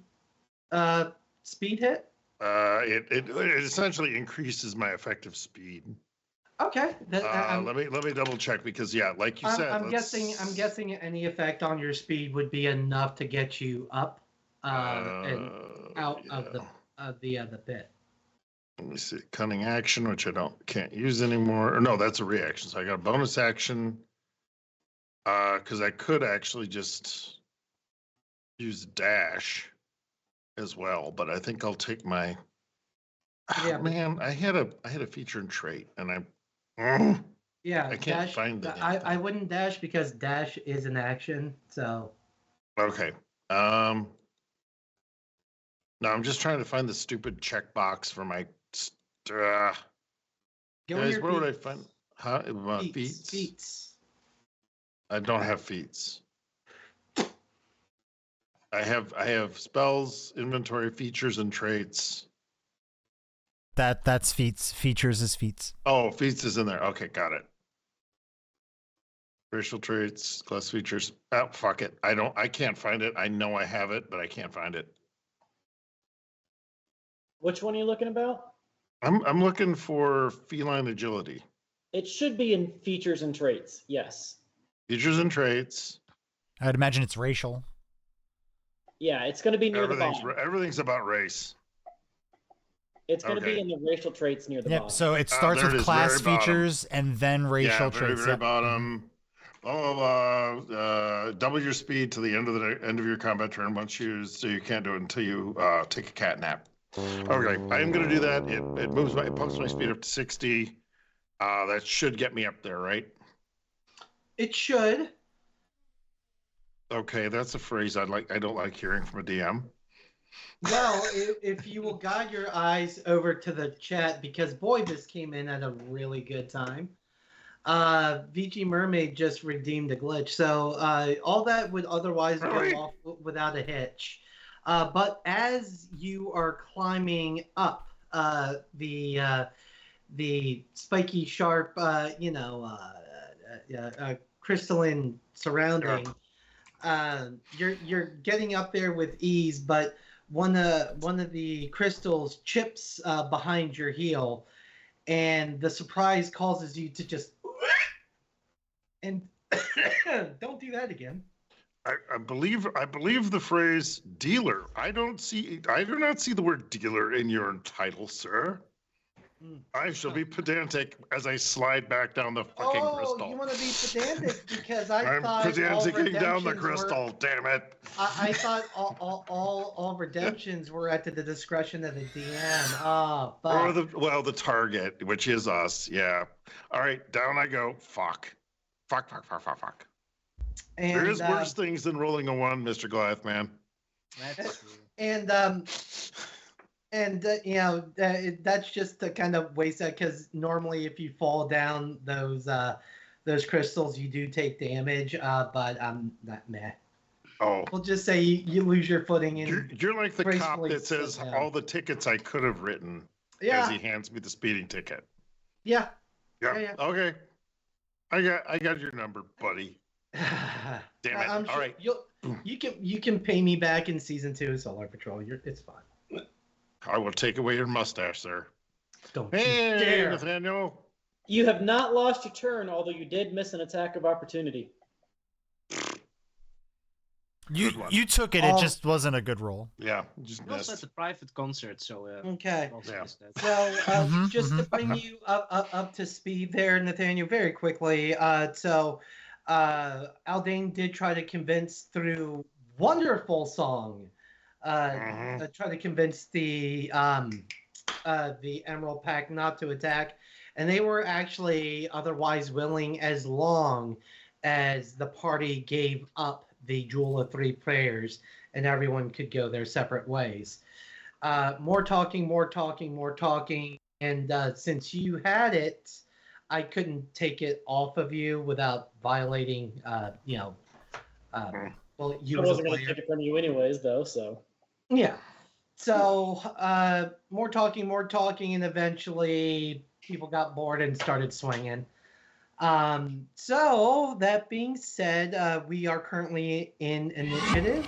hit? It essentially increases my effective speed. Okay. Let me double check because like you said, I'm guessing any effect on your speed would be enough to get you up and out of the pit. Let me see. Cunning action, which I can't use anymore. Or no, that's a reaction. So I got a bonus action. Because I could actually just use dash as well, but I think I'll take my. Yeah, man, I had a feature and trait, and I can't dash, find it. I wouldn't dash because dash is an action. So. Okay. No, I'm just trying to find the stupid checkbox for my. Guys, where would I find? Feats. I don't have feats. I have spells, inventory, features, and traits. That's feats. Features is feats. Oh, feats is in there. Okay, got it. Racial traits, class features. Oh, fuck it. I can't find it. I know I have it, but I can't find it. Which one are you looking about? I'm looking for feline agility. It should be in features and traits. Yes. Features and traits. I would imagine it's racial. Yeah, it's going to be near the bottom. Everything's about race. It's going to be in the racial traits near the bottom. So it starts with class features and then racial traits. Very bottom. Blah, blah, blah. Double your speed to the end of your combat turn once used, so you can't do it until you take a cat nap. Okay, I'm going to do that. It pumps my speed up to 60. That should get me up there, right? It should. Okay, that's a phrase I don't like hearing from a DM. Well, if you will guide your eyes over to the chat, because boy, this came in at a really good time. VG Mermaid just redeemed a glitch, so all that would otherwise go Really? off without a hitch. But as you are climbing up the spiky, sharp, crystalline surrounding, you're getting up there with ease, but one of the crystals chips behind your heel, and the surprise causes you to just and don't do that again. I believe the phrase dealer. I do not see the word dealer in your title, sir. I shall be pedantic as I slide back down the fucking crystal. You want to be pedantic because I'm thought all pedanticing down the redemptions crystal, damn it. I thought all redemptions were at the discretion of the DM. Or the target, which is us, yeah. All right, down I go. Fuck. And, there is worse things than rolling a 1, Mr. Goliath Man. That's true. That's just to kind of waste that, because normally if you fall down those crystals, you do take damage. But I'm not meh. Oh, We'll just say you lose your footing and you're like the cop gracefully that says sit down. all the tickets I could have written as yeah, he hands me the speeding ticket. yeah. Yeah. Okay. I got your number, buddy. Damn it! I'm All sure right. you can pay me back in season 2 of Solar Patrol. It's fine. I will take away your mustache, sir. Don't Hey, you dare. Nathaniel. You have not lost your turn, although you did miss an attack of opportunity. Good one. You took it. It just wasn't a good roll. Yeah, just We also missed. had a private concert, so Okay. also Yeah. missed that. So just to bring you up to speed there, Nathaniel, very quickly. Aldain did try to convince through wonderful song, try to convince the Emerald Pact not to attack, and they were actually otherwise willing as long as the party gave up the Jewel of Three Prayers and everyone could go their separate ways. More talking, and since you had it, I couldn't take it off of you without violating, you I as a wasn't going to player. take it from you anyways, though, so. Yeah. So more talking, and eventually people got bored and started swinging. So that being said, we are currently in initiative.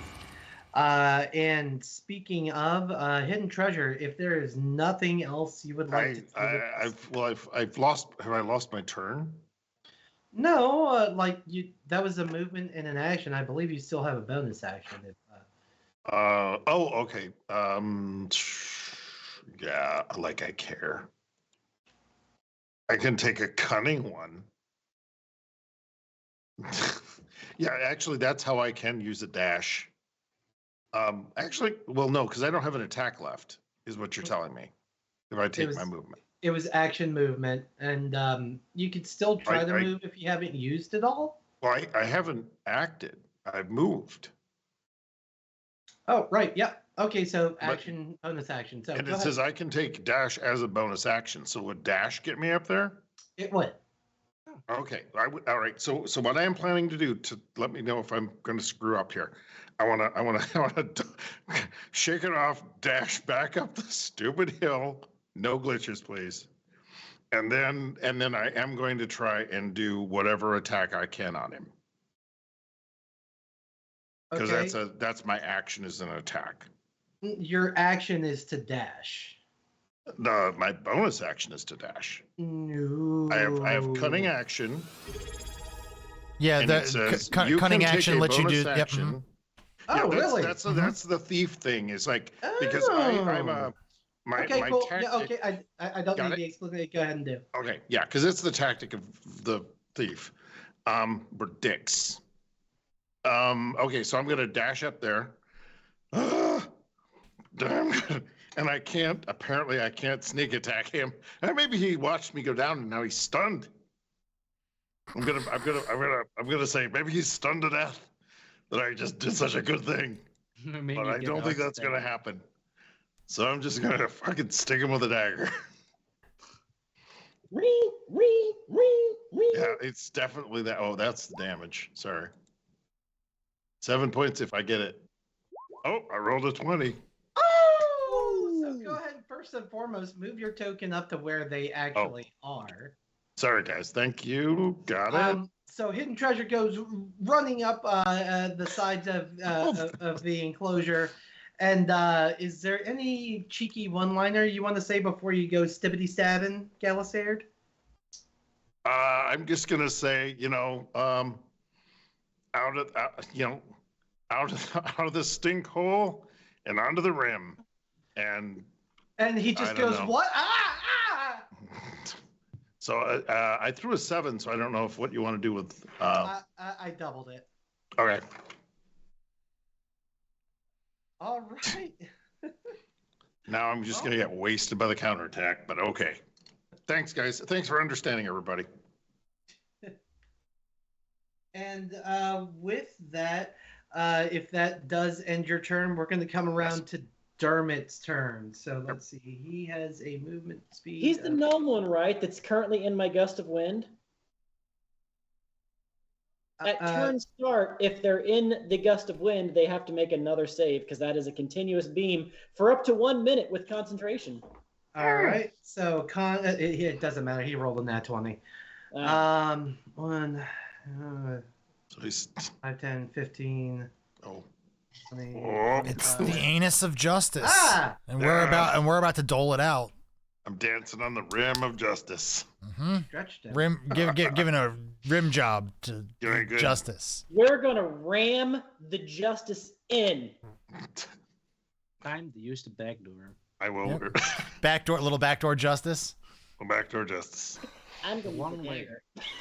And speaking of hidden treasure, if there is nothing else you would like to do, Have I lost my turn? no, that was a movement and an action. I believe you still have a bonus action. Okay. Yeah, I care. I can take a cunning one. Yeah, actually, that's how I can use a dash. Actually, well, no, because I don't have an attack left, is what you're telling me. If I take my movement. It was action movement, and you could still try to move if you haven't used it all. Well, I haven't acted. I've moved. Oh, right. Yeah. Okay. So action, bonus action. So And go it ahead. says I can take dash as a bonus action. So would dash get me up there? It would. Okay. All right. So what I am planning to do, to let me know if I'm going to screw up here, I want to shake it off, dash back up the stupid hill. No glitches, please. And then I am going to try and do whatever attack I can on him. Because Okay. that's my action is an attack. Your action is to dash. My bonus action is to dash. No. I have cunning action. Yeah, And that it says, cunning you can action take a lets you do. bonus Yep. action. mhm. Oh, Yeah, really? That's the thief thing. It's like because I'm a my Okay, cool. tactic. Yeah, okay. I don't Got need the explanation. Go ahead and do. Okay, yeah, because it's the tactic of the thief. We're dicks. Okay, so I'm gonna dash up there. Damn. And I can't. Apparently, I can't sneak attack him. And maybe he watched me go down, and now he's stunned. I'm gonna say maybe he's stunned to death that I just did such a good thing. Maybe But you I get don't think heart that's attack. gonna happen. So I'm just gonna fucking stick him with a dagger. Ring, ring, ring, ring. Yeah, it's definitely that. Oh, that's the damage. Sorry. 7 points if I get it. Oh, I rolled a 20. Oh, so go ahead. First and foremost, move your token up to where they actually are. Sorry, guys. Thank you. Got it. So hidden treasure goes running up the sides of the enclosure. And is there any cheeky one-liner you want to say before you go stibbity stabbing, Galisard? I'm just gonna say, out of the stink hole and onto the rim, and he just goes, know. "What? Ah!" So I threw a 7, so I don't know if what you want to do with. I doubled it. Okay. All right. Now I'm just gonna get wasted by the counterattack, but okay. Thanks, guys. Thanks for understanding, everybody. And with that, if that does end your turn, we're going to come around to Dermot's turn. So let's see. He has a movement speed. He's the gnome one, right? That's currently in my gust of wind. At turn start, if they're in the gust of wind, they have to make another save because that is a continuous beam for up to 1 minute with concentration. All right. So it doesn't matter. He rolled a nat 20. 1, So he's 5, 10, 15. oh. 20, It's the anus of justice. And Yeah. we're about to dole it out. I'm dancing on the rim of justice. Stretched it. Giving a rim job to Doing good. justice. We're gonna ram the justice in. Time to use the back door. I will. Yep. Little backdoor justice. Backdoor justice. I'm gonna One use way.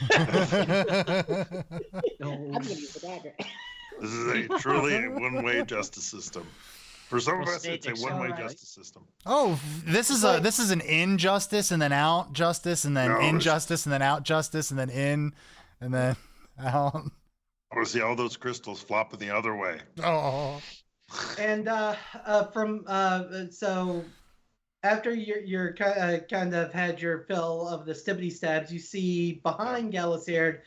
the dagger. No. I'm gonna use the dagger. This is a truly one-way justice system. For some of us, it's a Prosthetics, one-way alright. justice system. Oh, this is an in justice and then out justice and then No, in it's- justice and then out justice and then in and then out. I want to see all those crystals flopping the other way. Oh. And so after you're kind of had your fill of the stibbity stabs, you see behind Galisard,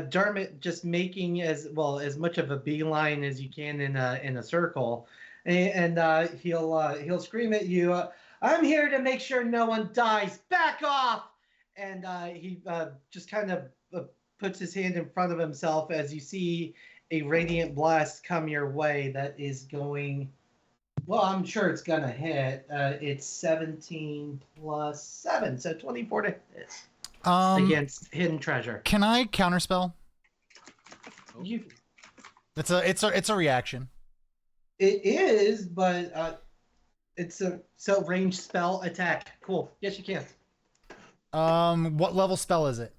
Dermot just making as much of a beeline as you can in a circle, and he'll scream at you, "I'm here to make sure no one dies. Back off!" And he just kind of puts his hand in front of himself as you see a radiant blast come your way that is going. Well, I'm sure it's gonna hit. It's 17 plus 7, so 24 to hit against hidden treasure. Can I counterspell? You, It's a reaction. it is, but it's a range spell attack. Cool. Yes, you can. What level spell is it?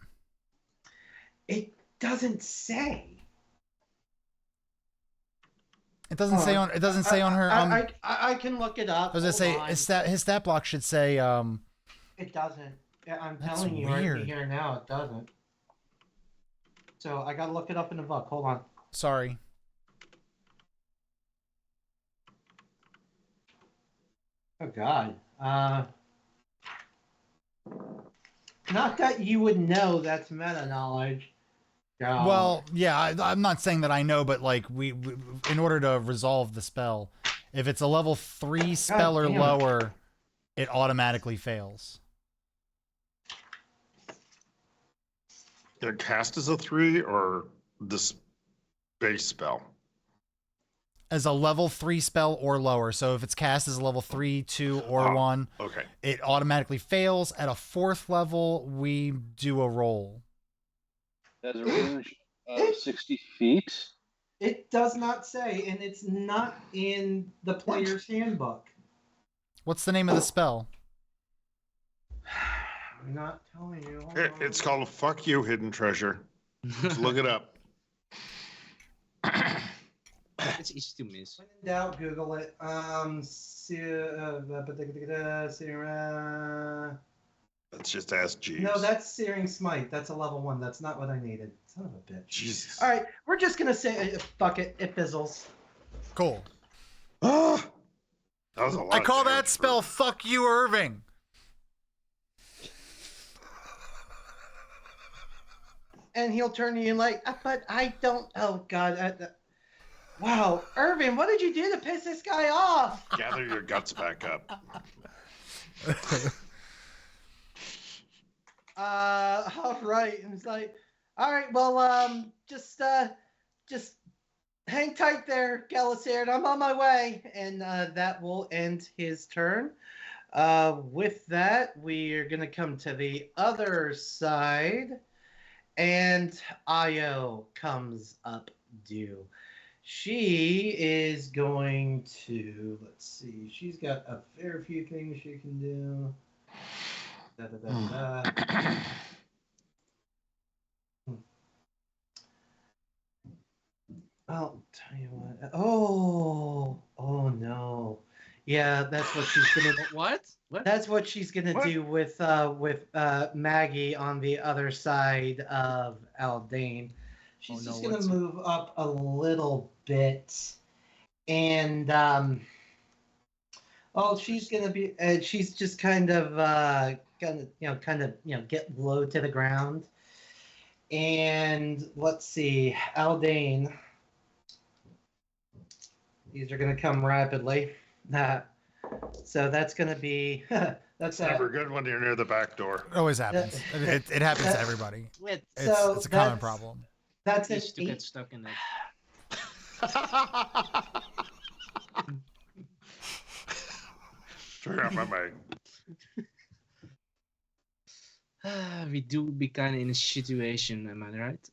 It doesn't say. It doesn't say on. It doesn't say on her. I can look it up. I was gonna say Hold on. his stat block should say. It doesn't. Yeah, I'm That's telling you weird. right here now, it doesn't. So I gotta look it up in the book. Hold on. Sorry. Oh God. Not that you would know. That's meta knowledge. God. Well, yeah, I'm not saying that I know, but like we in order to resolve the spell, if it's a level 3 spell or damn it. lower, it automatically fails. It cast as a 3 or this base spell? As a level 3 spell or lower. So if it's cast as a level 3, 2, or 1, Okay. it automatically fails. At a 4th level, we do a roll. Has a range of 60 feet. it does not say, and it's not in the player's handbook. What's the name of the spell? I'm not telling you. Hold on. It's called Fuck You, Hidden Treasure. Just look it up. It's easy to miss. When in doubt, Google it. Let's just ask Jeeves. No, that's Searing Smite. That's a level 1. That's not what I needed. Son of a bitch. Jesus. All right, we're just gonna say fuck it. It fizzles. Cool. Ah! That was a lot I of call that damage spell Fuck You, Irving. and he'll turn to you and like, but I don't. Oh God. Wow, Irvin, what did you do to piss this guy off? Gather your guts back up. All right. And it's like, all right, well, just hang tight there, Galisard. I'm on my way, and that will end his turn. With that, we are gonna come to the other side, and Io comes up due. She is going to, let's see, she's got a fair few things she can do. Da, da, da, da. I'll tell you what. Oh no. Yeah, that's what she's gonna. What? That's what she's gonna What? do with Maggie on the other side of Aldain. She's just gonna move up a little bit, and she's gonna be. She's just kind of gonna get low to the ground. And let's see, Aldain. These are going to come rapidly. So that's going to be That's never good when you're near the back door. It always happens. It happens to everybody. It's a common problem. That's I an used to get stuck in that. Turn out my mic. We do be kind of in a situation, am I right?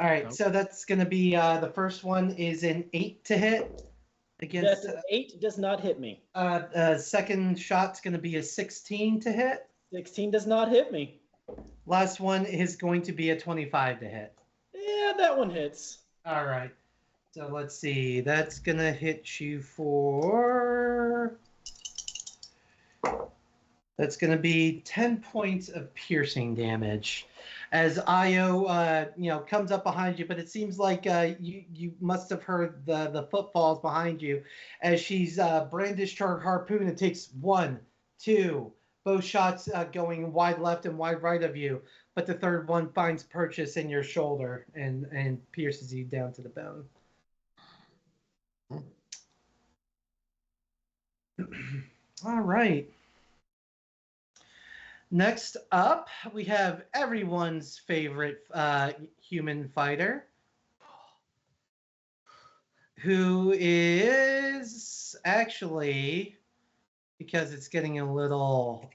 All right, so that's going to be the first one is an 8 to hit against. That's an 8 does not hit me. Second shot's going to be a 16 to hit. 16 does not hit me. Last one is going to be a 25 to hit. Yeah, that one hits. All right. So let's see. That's going to hit you for. That's going to be 10 points of piercing damage. As Io, comes up behind you, but it seems like you must have heard the footfalls behind you as she's brandished her harpoon and takes 1, 2, both shots going wide left and wide right of you, but the third one finds purchase in your shoulder and pierces you down to the bone. All right. Next up, we have everyone's favorite human fighter, who is actually, because it's getting a little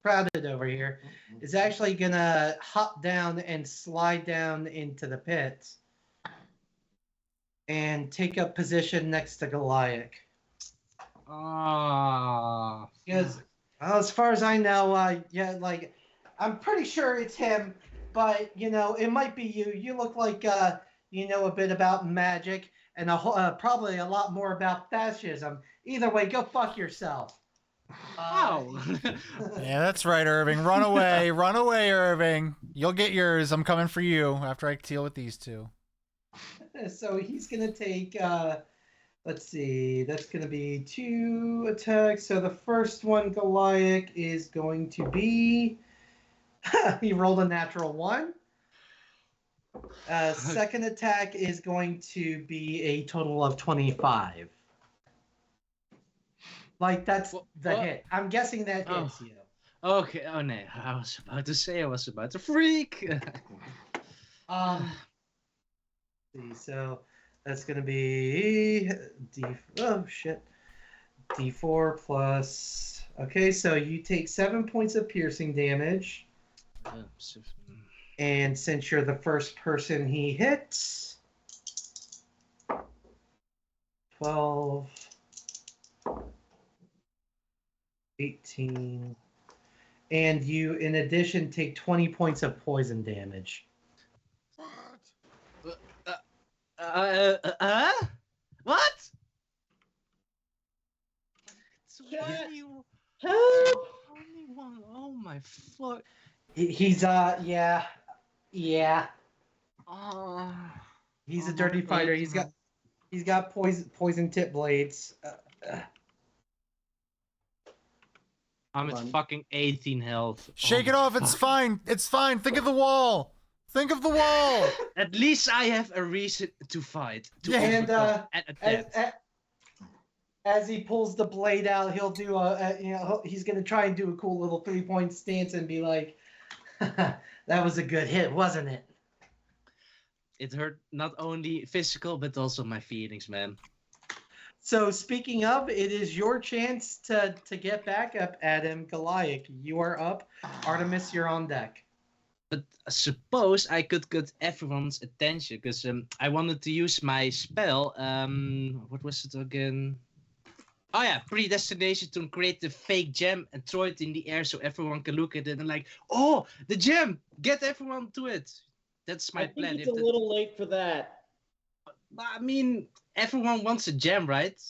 crowded over here, is actually gonna hop down and slide down into the pit and take up position next to Goliath. Because as far as I know, I'm pretty sure it's him, but, it might be you. You look like, you know a bit about magic and probably a lot more about fascism. Either way, go fuck yourself. Yeah, that's right, Irving. Run away. Run away, Irving. You'll get yours. I'm coming for you after I deal with these two. So he's going to take... let's see, that's going to be 2 attacks. So the first one, Goliath, is going to be... he rolled a natural 1. Second attack is going to be a total of 25. Like, that's the hit. I'm guessing that hits you. Okay, oh no, I was about to say I was about to freak. See, so... That's going to be D4 plus... Okay, so you take 7 points of piercing damage. And since you're the first person he hits... 12... 18... And you, in addition, take 20 points of poison damage. What? Help! Oh my fuck. He's yeah. He's a dirty fighter. He's got poison tip blades. I'm at Come on. fucking 18 health. Shake Oh it my off. It's fuck. fine. It's fine. Think of the wall. Think of the wall. At least I have a reason to fight. To Yeah. And overcome and adapt. as he pulls the blade out, he'll do he's gonna try and do a cool little 3-point stance and be like, "That was a good hit, wasn't it?" It hurt not only physical but also my feelings, man. So speaking of, it is your chance to get back up, Adam. Goliath, you are up. Artemis, you're on deck. But I suppose I could get everyone's attention because I wanted to use my spell. What was it again? Oh yeah, predestination to create the fake gem and throw it in the air so everyone can look at it and like, oh, the gem! Get everyone to it. That's my I think plan. it's a little late for that. I mean, everyone wants a gem, right?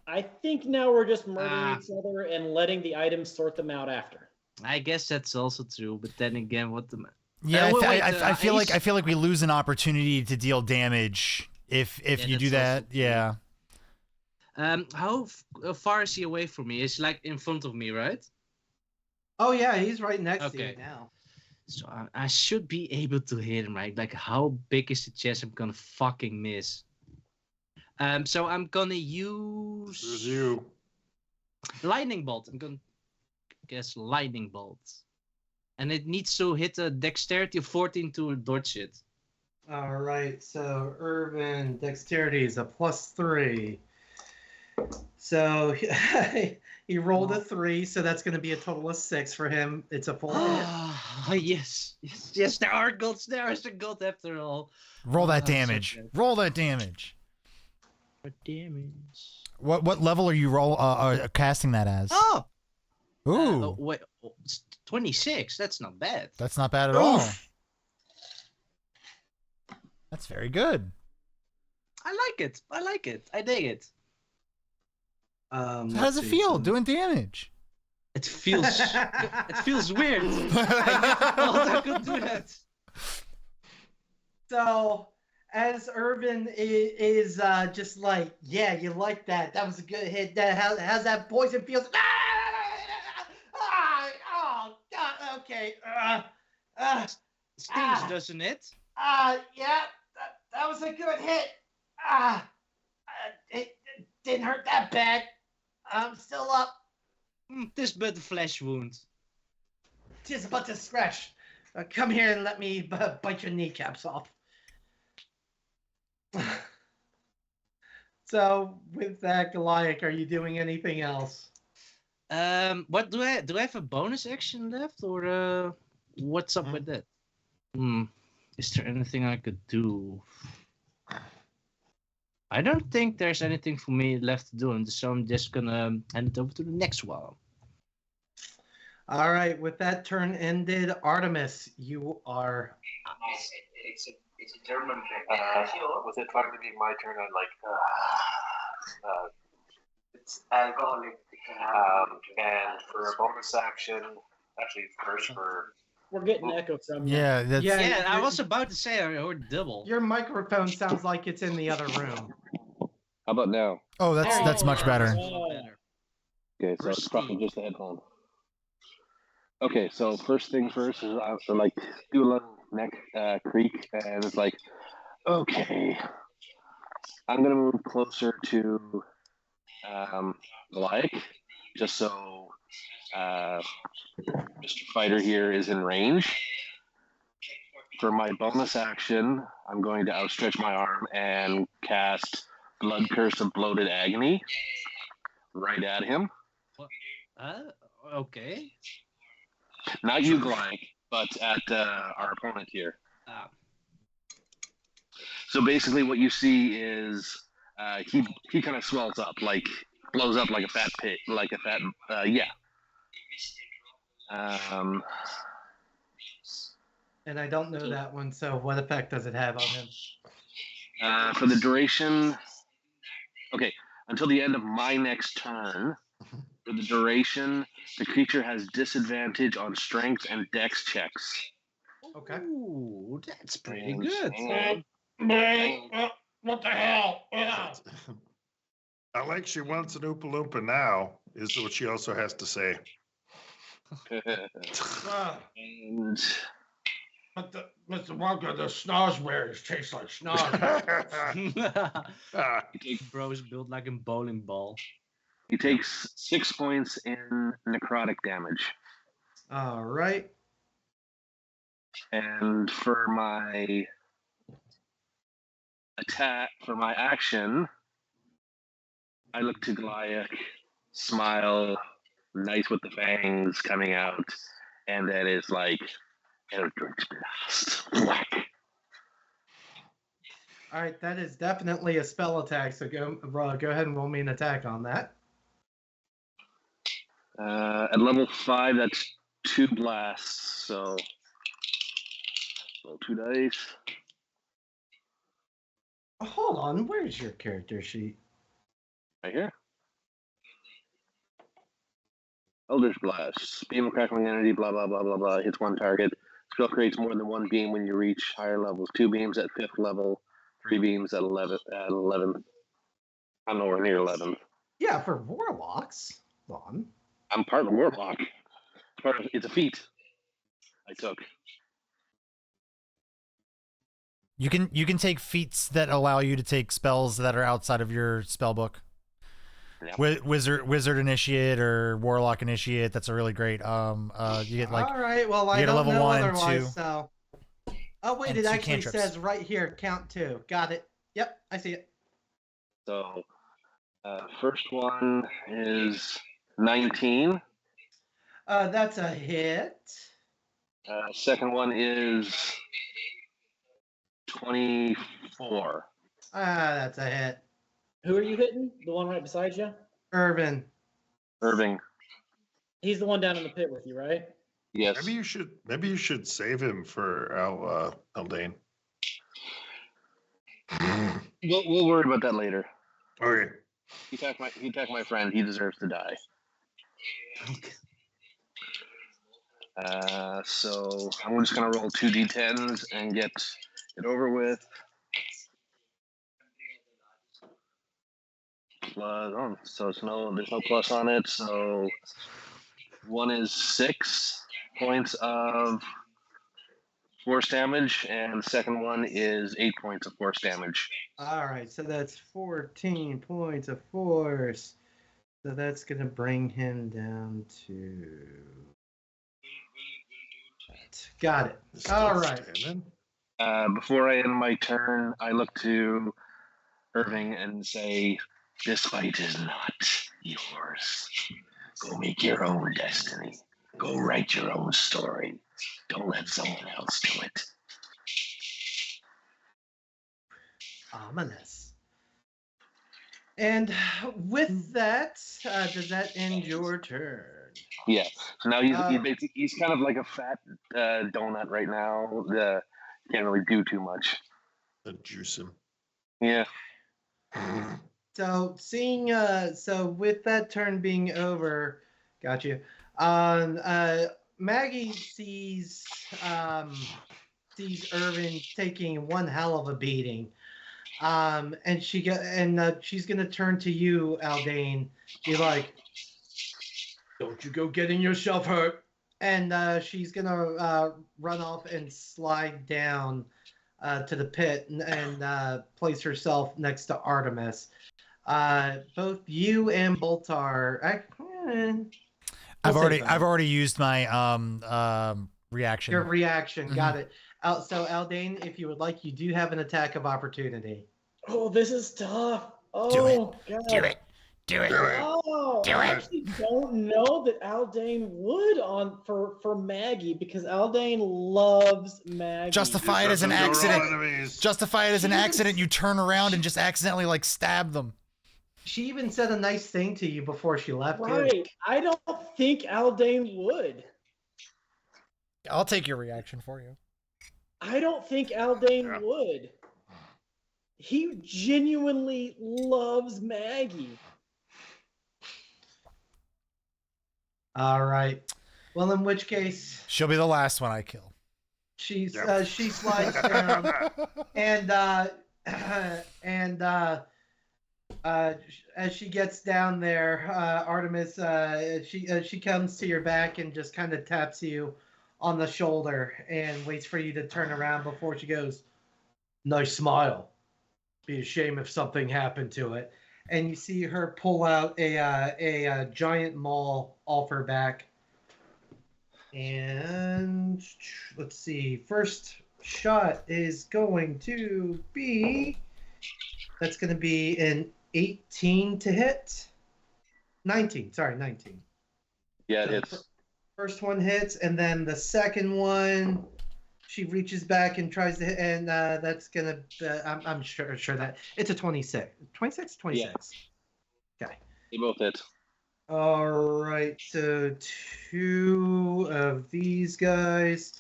I think now we're just murdering each other and letting the items sort them out after. I guess that's also true. But then again, what the? Yeah, wait, I feel like we lose an opportunity to deal damage if you do that. Yeah. How far is he away from me? It's like in front of me, right? Oh yeah, he's right next to you Okay. now. So I should be able to hit him, right? Like, how big is the chance I'm gonna fucking miss? So I'm gonna Who's use you? lightning bolt. I'm gonna guess lightning bolt, and it needs to hit a dexterity of 14 to dodge it. All right, so Irvin dexterity is a +3. So he rolled a 3, so that's going to be a total of 6 for him. It's a full hit. Oh, yes. There are gods. There is a god after all. Roll that Oh, so damage. good. Roll that damage. For damage. What level are you casting that as? Oh! Ooh, Wait. It's 26. That's not bad. that's not bad at all. That's very good. I like it. I dig it. So how does it feel doing damage? It feels weird. I never thought I could do that. So as Irvin is just like, yeah, you like that. That was a good hit. How's that poison feels? Oh, God, okay. Stings, doesn't it? Yeah, that was a good hit. It didn't hurt that bad. I'm still up. This but a flesh wound. Tis but a scratch. Come here and let me bite your kneecaps off. So, with that, Goliath, are you doing anything else? What do I have a bonus action left, or what's up with that? Is there anything I could do? I don't think there's anything for me left to do, so I'm just gonna hand it over to the next one. All right, with that turn ended, Artemis, you are. It's a German thing. Was it trying to be my turn? I'm like, it's alcoholic. And for a bonus action, actually first for. We're getting echo from you. Yeah, that's Yeah, I was about to say I heard double. Your microphone sounds like it's in the other room. How about now? Oh, that's much better. Okay, so it's probably just the headphone. Okay, so first thing first is I like do a little neck creak, and it's like, okay, I'm gonna move closer to Goliath, just so Mr. Fighter here is in range. For my bonus action, I'm going to outstretch my arm and cast Blood Curse of Bloated Agony right at him. Okay. Not you, Goliath, but at our opponent here. So basically, what you see is he kind of swells up, like blows up like a fat pig, like a fat yeah. And I don't know that one, so what effect does it have on him? For the duration, okay, until the end of my next turn. For the duration, the creature has disadvantage on strength and dex checks. Okay. Ooh, that's pretty And- good. What the hell? I like she wants an Oompa Loompa now, is what she also has to say. And But Mr. Walker, the snozwares taste like snozwares. Bro's built like a bowling ball. he takes 6 points in necrotic damage. All right. And for my action, I look to Goliath, smile, nice with the fangs coming out, and that is like Eldritch Blast. Whack. All right, that is definitely a spell attack. So go ahead and roll me an attack on that. At level 5, that's 2 blasts. So roll 2 dice. Hold on, where's your character sheet? Right here. Eldritch Blast. Beam of crackling energy, blah, blah, blah, blah, blah. Hits one target. Spell creates more than one beam when you reach higher levels. 2 beams at 5th level. 3 beams at 11th. I'm nowhere near 11th. Yeah, for warlocks. Hold on. I'm part of the Warlock. It's a feat I took. You can take feats that allow you to take spells that are outside of your spell book. Yeah. Wizard initiate or warlock initiate. That's a really great. You get like. All right. Well, I you get a don't level know 1 and otherwise. 2. So. Oh wait, and it 2 actually cantrips. says right here, count 2. Got it. Yep, I see it. So, first one is 19. That's a hit. Second one is 24. That's a hit. Who are you hitting? The one right beside you? Irvin. Irving. He's the one down in the pit with you, right? Yes. Maybe you should save him for Aldain. We'll worry about that later. Okay. He attacked my friend. He deserves to die. So I'm just gonna roll 2 d10s and get it over with. Plus, so there's no plus on it. So one is 6 points of force damage, and the second one is 8 points of force damage. All right, so that's 14 points of force. So that's gonna bring him down to. Got it. All right. Before I end my turn, I look to Irving and say, "This fight is not yours. Go make your own destiny. Go write your own story. Don't let someone else do it." Ominous. And with that, does that end your turn? Yeah. So now he's kind of like a fat donut right now. Can't really do too much. Juice him. Yeah. So so with that turn being over, got you. Maggie sees Irvin taking one hell of a beating, and she's gonna turn to you, Aldain. Be like, "Don't you go getting yourself hurt!" And she's gonna run off and slide down to the pit and place herself next to Artemis. Both you and Boltar. I've already used my reaction. Your reaction, got it. So Aldain, if you would like, you do have an attack of opportunity. Oh, this is tough. Oh, God. Do it. Oh, I actually don't know that Aldain would for Maggie, because Aldain loves Maggie. Justify it as an accident. Justify it as an accident. You turn around and just accidentally like stab them. She even said a nice thing to you before she left. Right. Too. I don't think Aldain would. I'll take your reaction for you. I don't think Aldain would. He genuinely loves Maggie. All right. Well, in which case, she'll be the last one I kill. She slides down, and As she gets down there, Artemis, she comes to your back and just kind of taps you on the shoulder and waits for you to turn around before she goes, "Nice smile. Be a shame if something happened to it." And you see her pull out a giant maul off her back. And let's see. First shot is going to be. That's going to be an 18 to hit. 19. Sorry, 19. Yeah, So it's first one hits, and then the second one, she reaches back and tries to hit, and that's gonna. I'm sure that it's a 26. 26, 26. Yeah. Okay. They both hit. All right. So 2 of these guys.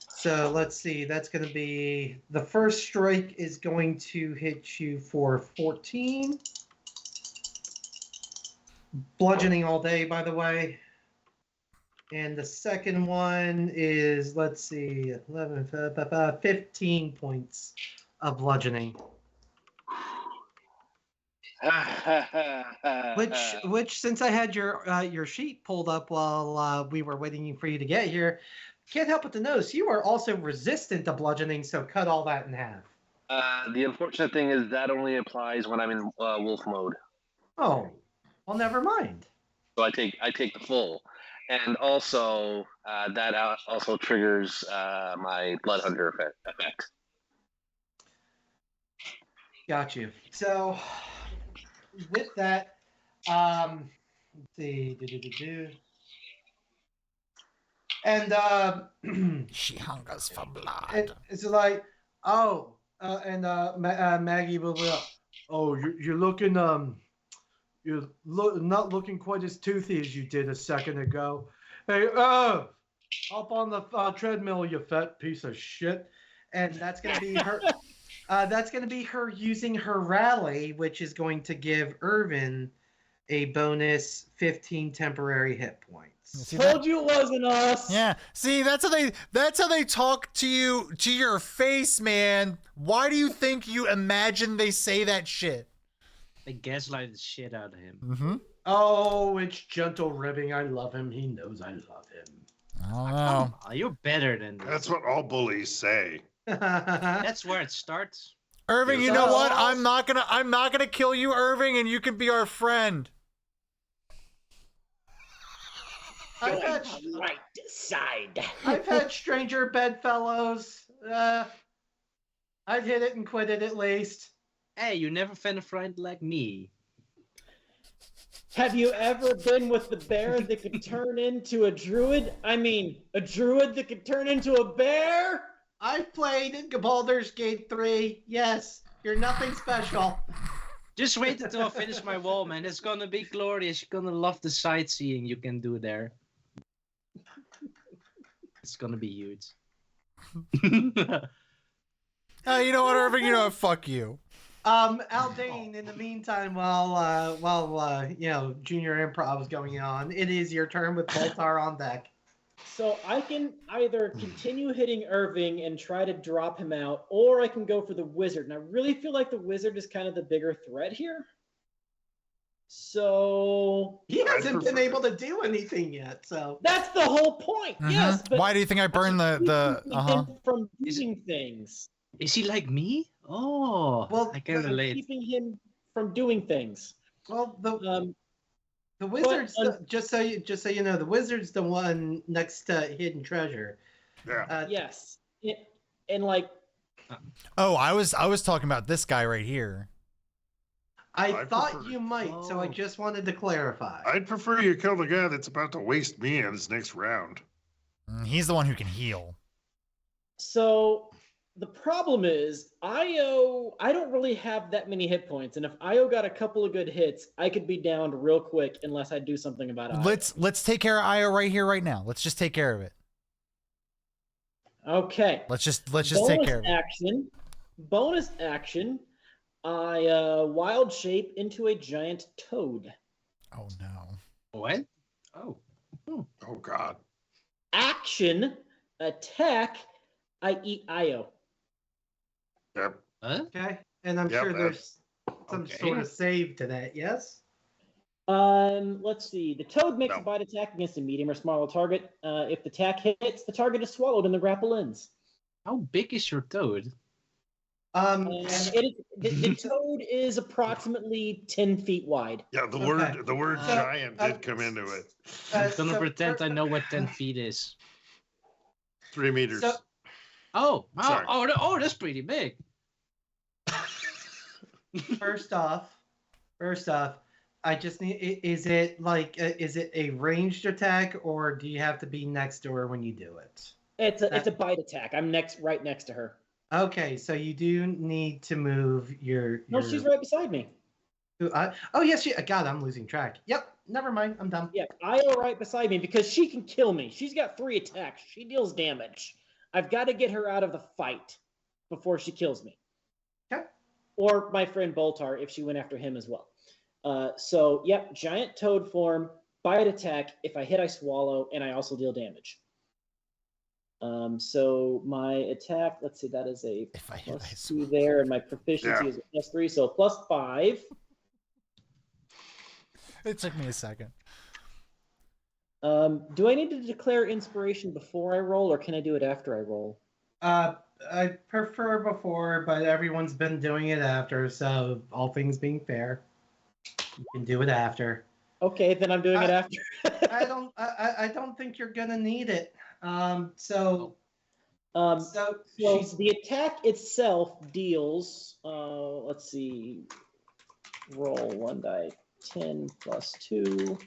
So let's see. That's going to be the first strike is going to hit you for 14. Bludgeoning all day, by the way. And the second one is, let's see, 11, 15 points of bludgeoning. Which, since I had your sheet pulled up while we were waiting for you to get here, can't help but to notice you are also resistant to bludgeoning, so cut all that in half. The unfortunate thing is that only applies when I'm in wolf mode. Oh, well, never mind. So I take the full, and also that also triggers my blood hunter effect. Got you. So with that, let's see, and She hungers for blood. it's like, oh, Maggie will be like, oh, you're looking not looking quite as toothy as you did a second ago. Hey, up on the treadmill, you fat piece of shit. And that's gonna be her. That's gonna be her using her rally, which is going to give Irvin a bonus 15 temporary hit points. Told you it wasn't us. Yeah. See, that's how they talk to you, to your face, man. Why do you think you imagine they say that shit? They gaslight the shit out of him. Mm-hmm. Oh, it's gentle ribbing. I love him. He knows I love him. I don't know. Oh, you're better than this. That's what all bullies say. That's where it starts. Irving, you know what? I'm not gonna kill you, Irving, and you can be our friend. Go on the right side. I've had stranger bedfellows. I'd hit it and quit it at least. Hey, you never found a friend like me. Have you ever been with the bear that could turn into a druid? I mean, a druid that could turn into a bear? I've played in Baldur's Gate 3. Yes, you're nothing special. Just wait until I finish my wall, man. It's gonna be glorious. You're gonna love the sightseeing you can do there. It's gonna be huge. You know what, Irving? You know what? Fuck you. Aldain, in the meantime, while Junior Improv is going on, it is your turn with Boltar on deck. So I can either continue hitting Irving and try to drop him out, or I can go for the wizard. And I really feel like the wizard is kind of the bigger threat here. So he hasn't been able to do anything yet. So that's the whole point. Mm-hmm. Yes. But why do you think I burned from doing things? Is he like me? Oh, well, I can relate. Keeping him from doing things. Well, the wizard's just so you know, the wizard's the one next to hidden treasure. Yeah. Yes. And like. Oh, I was talking about this guy right here. I thought you might, so I just wanted to clarify. I'd prefer you kill the guy that's about to waste me in his next round. He's the one who can heal. So the problem is, Io, I don't really have that many hit points, and if Io got a couple of good hits, I could be downed real quick unless I do something about it. Let's take care of Io right here, right now. Let's just take care of it. Okay. Let's just take care of it. Bonus action. I wild shape into a giant toad. Oh no. What? Oh. Oh God. Action, attack, I eat Io. Yep. Huh? Okay. And I'm sure there's some Okay. sort of save to that. Yes. Let's see. The toad makes a No. bite attack against a medium or smaller target. If the attack hits, the target is swallowed and the grapple ends. How big is your toad? The toad is approximately 10 feet wide. Yeah, the Okay. word So, giant did come into it. I'm gonna so pretend for- I know what 10 feet is. 3 meters. So- Sorry. That's pretty big. First off, I just need. Is it like? Is it a ranged attack, or do you have to be next to her when you do it? It's a bite attack. I'm right next to her. Okay, so you do need to move your. No, she's right beside me. Oh yes, God, I'm losing track. Yep, never mind. I'm done. Yeah, Io right beside me because she can kill me. She's got 3 attacks. She deals damage. I've got to get her out of the fight before she kills me. Okay. Or my friend Boltar if she went after him as well. So, yep, giant toad form, bite attack. If I hit, I swallow, and I also deal damage. So my attack, let's see, that is a +2 there, and my proficiency is a +3, so +5. It took me a second. Do I need to declare inspiration before I roll, or can I do it after I roll? I prefer before, but everyone's been doing it after, so all things being fair, you can do it after. Okay, then I'm doing it after. I don't think you're gonna need it. So the attack itself deals. Let's see. Roll 1 die 10 + 2.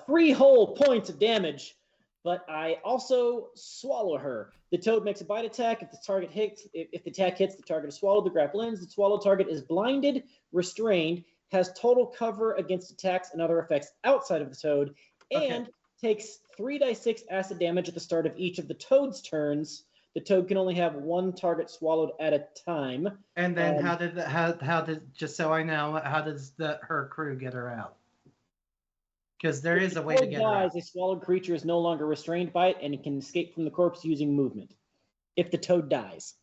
3 whole points of damage. But I also swallow her. The toad makes a bite attack. If the target hits, if the attack hits, the target is swallowed. The grapple ends. The swallowed target is blinded, restrained, has total cover against attacks and other effects outside of the toad, and takes 3d6 acid damage at the start of each of the toad's turns. The toad can only have 1 target swallowed at a time. And then how did just so I know, how does her crew get her out? Because there is a way to get her out. A swallowed creature is no longer restrained by it, and it can escape from the corpse using movement. If the toad dies.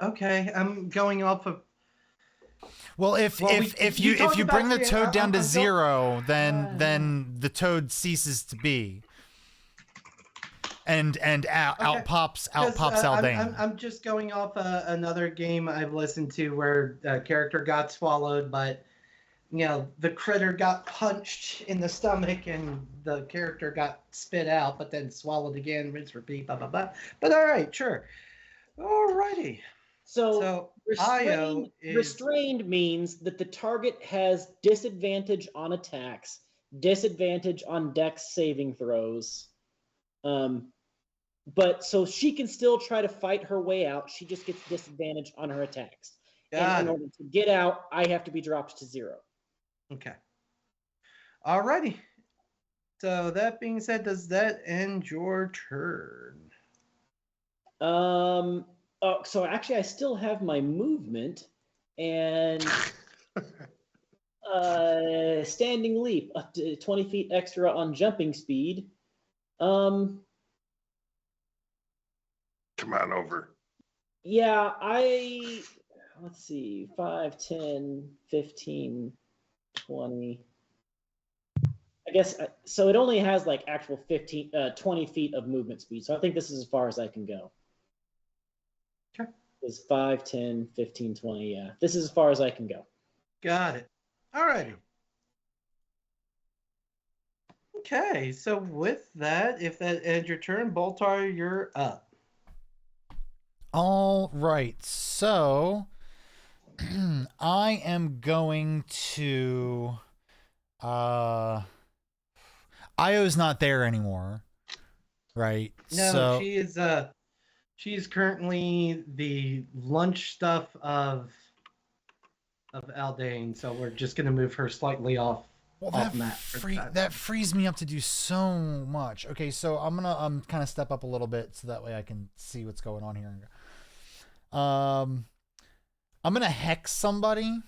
Okay, I'm going off of. Well, if you bring the toad down to 0, then the toad ceases to be. And out pops Aldain. I'm just going off another game I've listened to where a character got swallowed, but the critter got punched in the stomach and the character got spit out, but then swallowed again, rinse, repeat, blah blah blah. But all right, sure, all righty. So restrained means that the target has disadvantage on attacks, disadvantage on dex saving throws. But so she can still try to fight her way out. She just gets disadvantage on her attacks. And in order to get out, I have to be dropped to 0. Okay. Alrighty. So that being said, does that end your turn? So actually, I still have my movement and standing leap up to 20 feet extra on jumping speed. Come on over. Yeah, let's see, 5, 10, 15, 20. I guess, so it only has like actual 20 feet of movement speed. So I think this is as far as I can go. Okay. It's 5, 10, 15, 20, yeah. This is as far as I can go. Got it. All righty. Okay, so with that, if that ends your turn, Boltar, you're up. All right, so I am going to. Io's not there anymore, right? No, so, she is currently the lunch stuff of Aldain, so we're just gonna move her slightly off. Well, that that frees me up to do so much. Okay, so I'm gonna kind of step up a little bit so that way I can see what's going on here. I'm gonna hex somebody.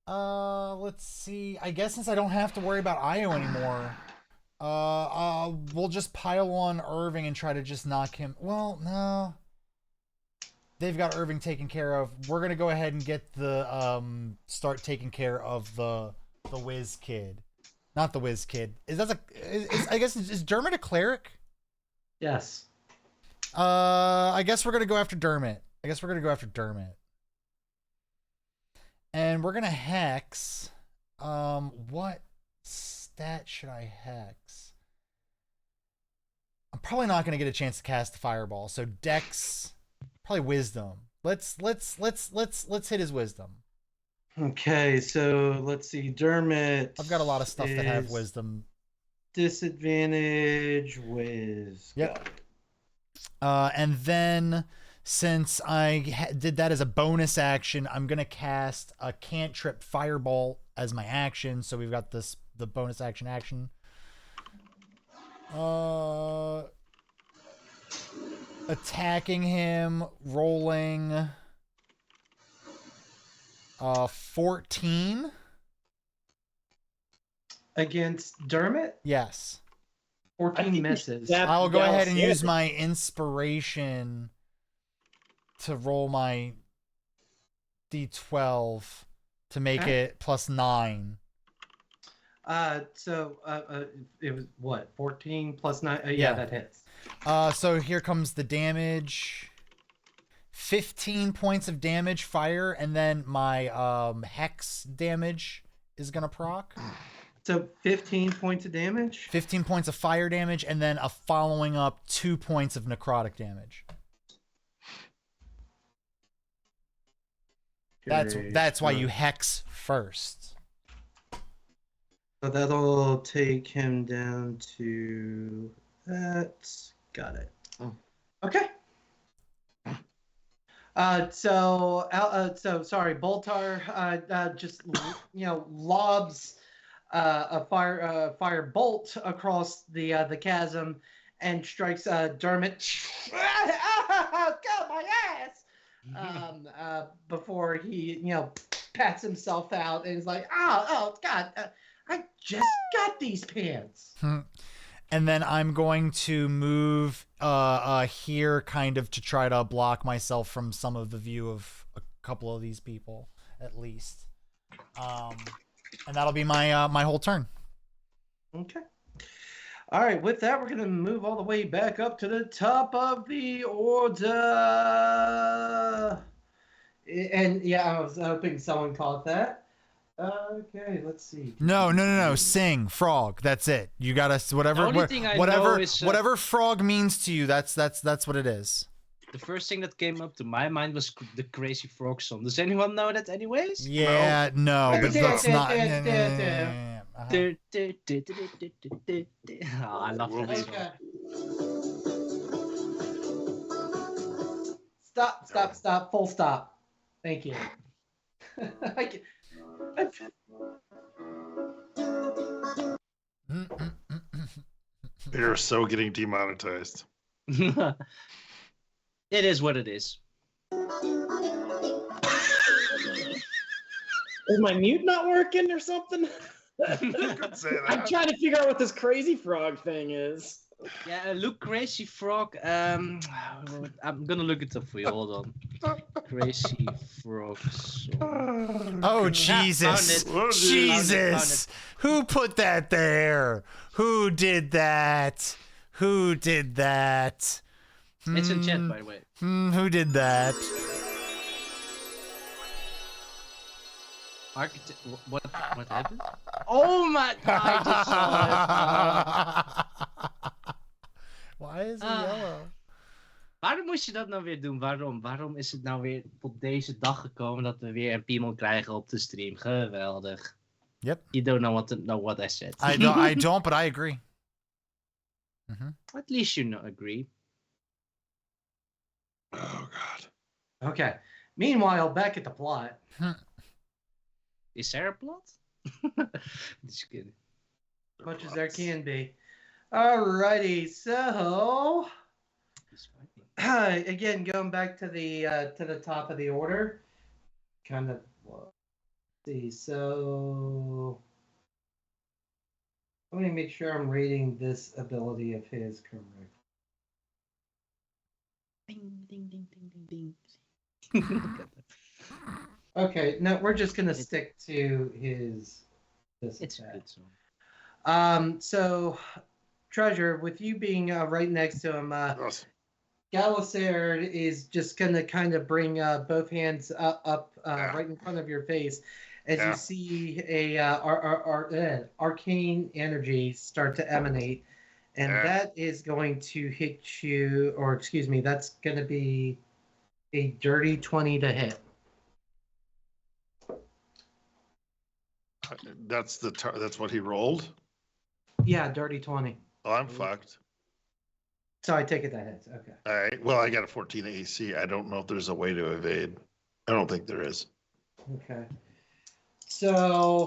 Let's see. I guess since I don't have to worry about Io anymore, We'll just pile on Irving and try to just knock him. Well, no. They've got Irving taken care of. We're gonna go ahead and get the start taking care of the Whiz Kid. Not the Whiz Kid. I guess is Dermot a cleric? Yes. I guess we're gonna go after Dermot. And we're gonna hex. What stat should I hex? I'm probably not gonna get a chance to cast the fireball. So Dex, probably Wisdom. Let's hit his Wisdom. Okay, so let's see. Dermot. I've got a lot of stuff that have Wisdom. Disadvantage Wiz. Yep. And then since I did that as a bonus action, I'm gonna cast a cantrip Fireball as my action. So we've got the bonus action. Attacking him, rolling 14 against Dermot. Yes. 14 misses. I'll go ahead and use my inspiration to roll my d12 to make it +9. So it was what? 14 plus 9. Yeah, that hits. So here comes the damage. 15 points of damage fire, and then my hex damage is gonna proc. So 15 points of damage? 15 points of fire damage, and then a following up 2 points of necrotic damage. That's why you hex first. So that'll take him down to that. Got it. Okay. So sorry, Boltar just lobs a fire bolt across the chasm and strikes Dermot. Got my ass! Before he pats himself out and is like, oh God, I just got these pants. And then I'm going to move here kind of to try to block myself from some of the view of a couple of these people at least. And that'll be my my whole turn. Okay. All right, with that, we're going to move all the way back up to the top of the order. And yeah, I was hoping someone caught that. Okay, let's see. No. Sing, frog. That's it. You gotta whatever frog means to you. That's what it is. The first thing that came up to my mind was the Crazy Frog song. Does anyone know that, anyways? Yeah, no, but that's not. Oh, I love that song. Stop. Full stop. Thank you. You're so getting demonetized. It is what it is. Is my mute not working or something? I'm trying to figure out what this crazy frog thing is. Yeah, look, Crazy Frog. I'm gonna look it up for you. Hold on. Crazy Frog song. Oh Jesus! Jesus! Who put that there? Who did that? It's in chat, by the way. Who did that? Architect. What happened? Oh my God! I just saw it. Why is it yellow? Waarom moest je dat nou weer doen? Waarom? Waarom is het nou weer tot deze dag gekomen dat we weer een piemel krijgen op de stream? Geweldig. Yep. You don't know what I said. I don't, but I agree. At least you agree. Oh God. Okay. Meanwhile, back at the plot. Is there a plot? Just kidding. As much as there can be. Alrighty, so again, going back to the top of the order, kind of. Let's see, so Let me make sure I'm rating this ability of his correct. Ding, ding, ding, ding, ding, ding. Okay, no, we're just gonna stick to this It's a attack. good song. So Treasure, with you being right next to him, Yes. Galisard is just gonna kind of bring both hands up Yeah. right in front of your face as Yeah. you see a arcane energy start to emanate, and Yeah. that is going to hit you, or excuse me, that's going to be a dirty 20 to hit. That's what he rolled. Yeah, dirty 20. Oh, I'm fucked. So I take it that hits. Okay. All right. Well, I got a 14 AC. I don't know if there's a way to evade. I don't think there is. Okay. So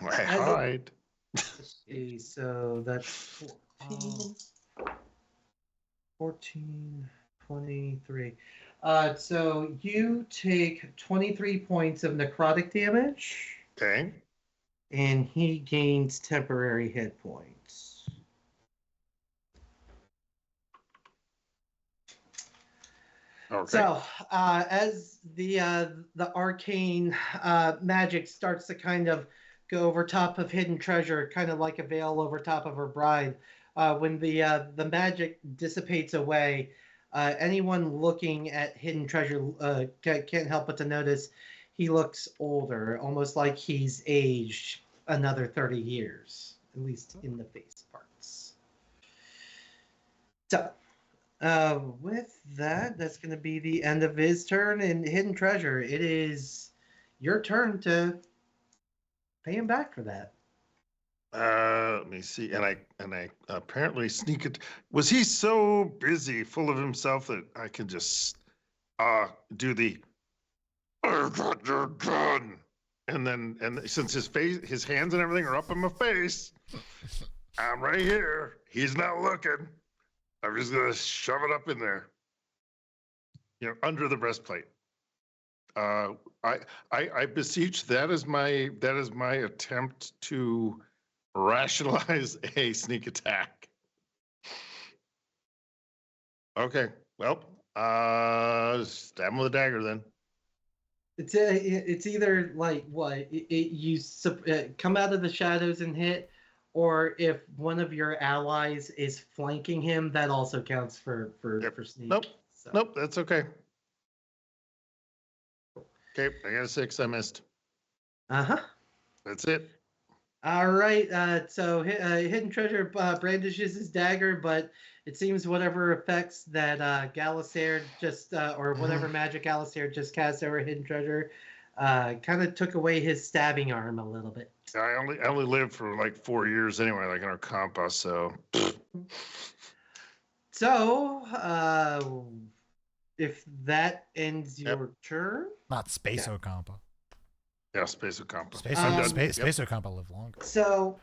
I hide. let's see. So that's 14, 23. So you take 23 points of necrotic damage, Okay. and he gains temporary hit points. Okay. So, as the arcane magic starts to kind of go over top of hidden treasure, kind of like a veil over top of her bride, when the magic dissipates away, anyone looking at hidden treasure can't help but to notice he looks older, almost like he's aged another 30 years, at least in the face parts. So. With that, that's going to be the end of his turn in Hidden Treasure. It is your turn to pay him back for that. Let me see. And I apparently sneak it. Was he so busy, full of himself, that I can just do the I got your gun, and since his hands and everything are up in my face, I'm right here. He's not looking. I'm just gonna shove it up in there, under the breastplate. I beseech. That is my attempt to rationalize a sneak attack. Okay, well, stab him with a dagger then. It's either like what you come out of the shadows and hit, or if one of your allies is flanking him, that also counts for sneak. Nope. So. Nope, that's okay. Okay, I got a 6. I missed. Uh-huh. That's it. All right. So Hidden Treasure brandishes his dagger, but it seems whatever effects that Galisard just, or whatever magic Galisard just cast over Hidden Treasure, kind of took away his stabbing arm a little bit. I only lived for like 4 years anyway, like in our compa, so. So, if that ends your turn. Not Space Ocampa. Yeah, Space Ocampa. Space Ocampa live longer. So,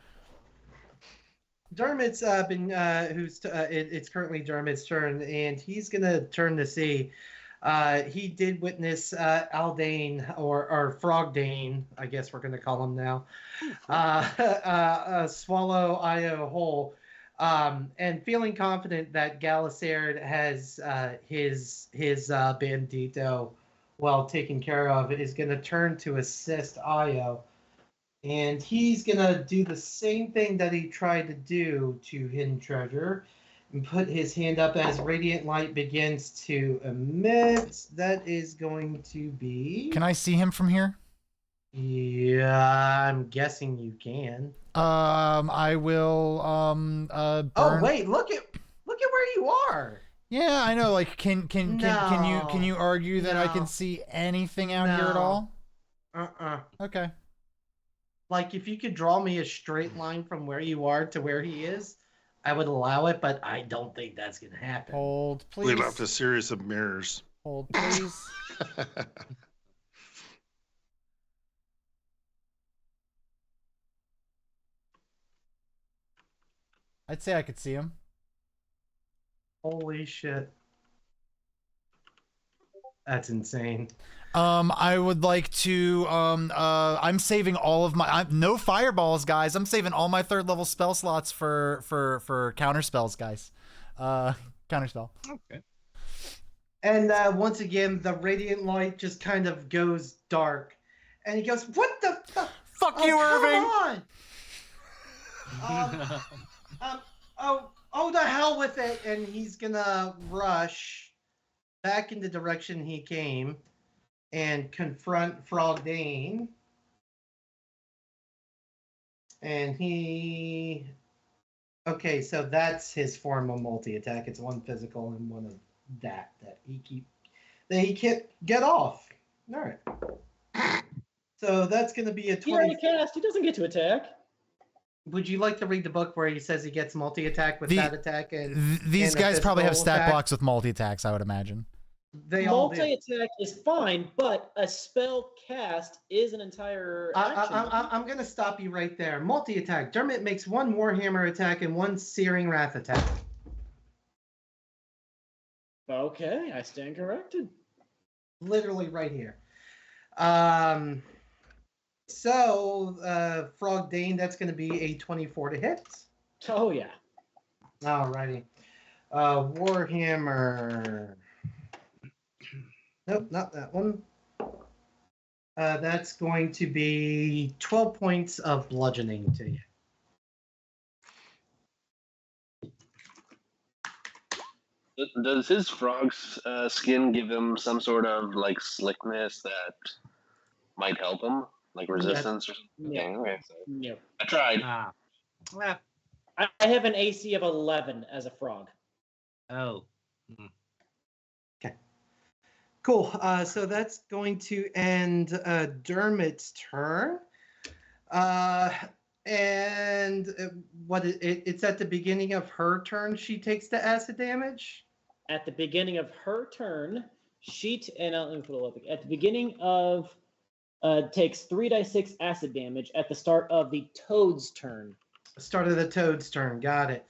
Dermot's been, it's currently Dermot's turn, and he's going to turn to see. He did witness Aldain, or Frogdane, I guess we're going to call him now, swallow Io whole, and feeling confident that Galisard has his Bandito well taken care of, is going to turn to assist Io. And he's going to do the same thing that he tried to do to Hidden Treasure and put his hand up as radiant light begins to emit. That is going to be... Can I see him from here? Yeah, I'm guessing you can. I will burn... Oh wait, look at where you are. Yeah, I know. Like, can you argue that I can see anything out here at all? Okay. Like, if you could draw me a straight line from where you are to where he is, I would allow it, but I don't think that's gonna happen. Hold, please. We left a series of mirrors. Hold, please. I'd say I could see him. Holy shit. That's insane. I would like to. I'm saving all of my. No fireballs, guys. I'm saving all my 3rd level spell slots for counter spells, guys. Counter spell. Okay. And once again, the radiant light just kind of goes dark, and he goes, "What the fuck? Fuck you, Irving!" Oh, the hell with it!" And he's gonna rush back in the direction he came and confront Frogdane. And he... Okay, so that's his form of multi-attack. It's one physical and one of that he can't get off. All right. So that's going to be a 20. He already cast. He doesn't get to attack. Would you like to read the book where he says he gets multi-attack with that attack? And these and guys probably have stat attack? blocks with multi-attacks, I would imagine. They all do. Multi-attack is fine, but a spell cast is an entire action. I'm going to stop you right there. Multi-attack. Dermot makes one Warhammer attack and one Searing Wrath attack. Okay, I stand corrected. Literally right here. So, Frogdane, that's going to be a 24 to hit. Oh, yeah. Alrighty. Warhammer. Nope, not that one. That's going to be 12 points of bludgeoning to you. Does his frog's skin give him some sort of like slickness that might help him, like resistance or something? No. Okay, so No. I tried. Well, I have an AC of 11 as a frog. oh. Cool. So that's going to end Dermot's turn. And it's at the beginning of her turn she takes the acid damage? At the beginning of her turn, let me pull it up. At the beginning of takes 3d6 acid damage at the start of the toad's turn. Start of the toad's turn. Got it.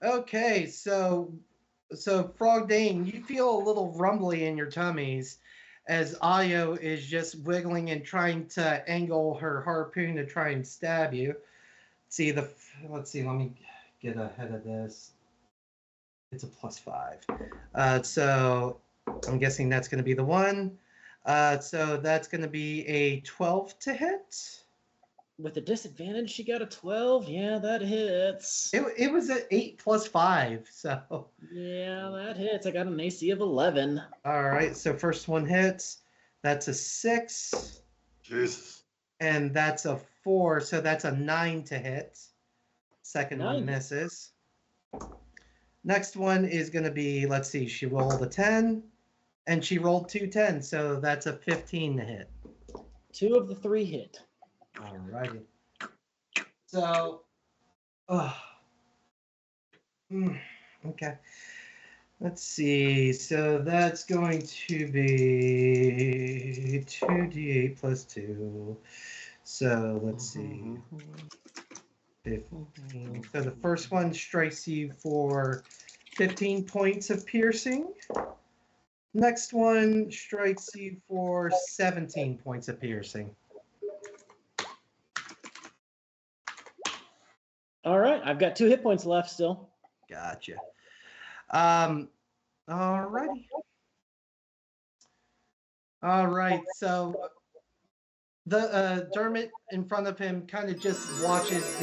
Okay, so Frogdane, you feel a little rumbly in your tummies as Ayo is just wiggling and trying to angle her harpoon to try and stab you. Let's see, let me get ahead of this. It's a +5. So I'm guessing that's going to be the one. So that's going to be a 12 to hit. With a disadvantage, she got a 12. Yeah, that hits. It was an 8 + 5, so. Yeah, that hits. I got an AC of 11. All right, so first one hits. That's a 6. Jesus. And that's a 4, so that's a 9 to hit. Second one misses. Next one is going to be, let's see, she rolled a 10, and she rolled 2 10s, so that's a 15 to hit. 2 of the 3 hit. All righty. So, okay. Let's see. So that's going to be 2d8 + 2. So let's see. 15. So the first one strikes you for 15 points of piercing. Next one strikes you for 17 points of piercing. All right, I've got 2 hit points left still. Gotcha. Alrighty. All right, so the Dermot in front of him kind of just watches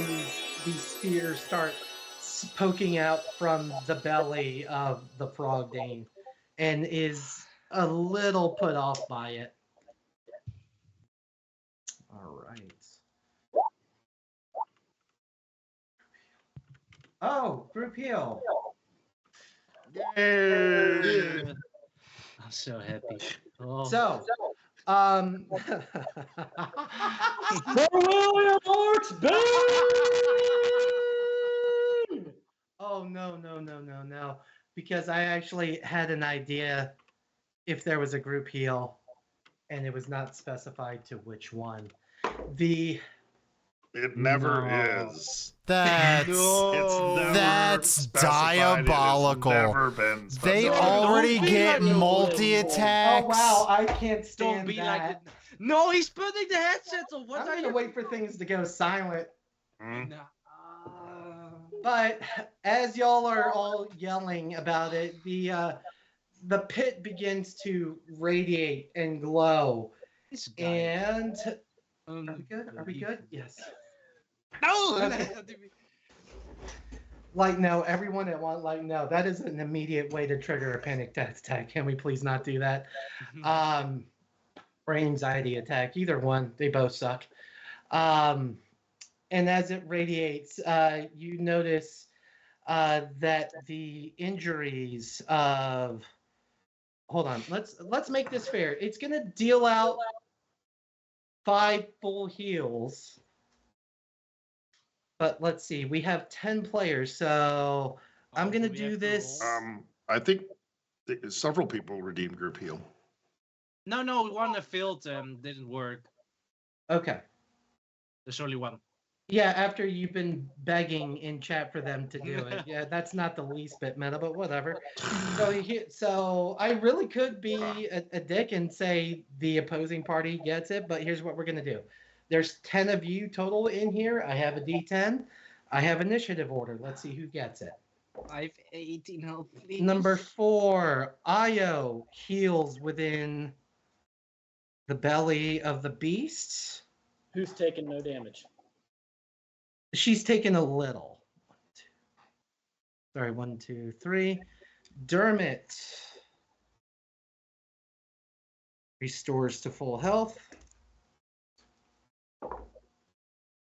these spears start poking out from the belly of the Frogdane and is a little put off by it. All right. Oh, group heal. Yay! I'm so happy. Oh. So, William Orcs Bane! Oh, no. Because I actually had an idea if there was a group heal, and it was not specified to which one. The It never is. That's It's never that's specified. diabolical. It has never been They specified. already Don't be get like multi-attacks. Oh wow, I can't stand Don't be that. like No, he's putting the headsets on. What I'm are gonna you? wait for things to go silent. Hmm? But as y'all are all yelling about it, the pit begins to radiate and glow. This guy. And are we good? Are we good? Yes. No. Okay. Like no, everyone at one like no, that is an immediate way to trigger a panic attack. Can we please not do that? Or anxiety attack, either one. They both suck. And as it radiates, you notice that the injuries of hold on, let's make this fair. It's gonna deal out 5 full heals. But let's see, we have 10 players, so I'm gonna do this. I think several people redeemed group heal. No, one that failed didn't work. Okay. There's only one. Yeah, after you've been begging in chat for them to do it. Yeah, that's not the least bit meta, but whatever. So I really could be a dick and say the opposing party gets it, but here's what we're going to do. There's 10 of you total in here. I have a D10. I have initiative order. Let's see who gets it. I have 18 health, please. Number 4, Io heals within the belly of the beast. Who's taking no damage? She's taken a little. 1, 2, 3. Dermot restores to full health.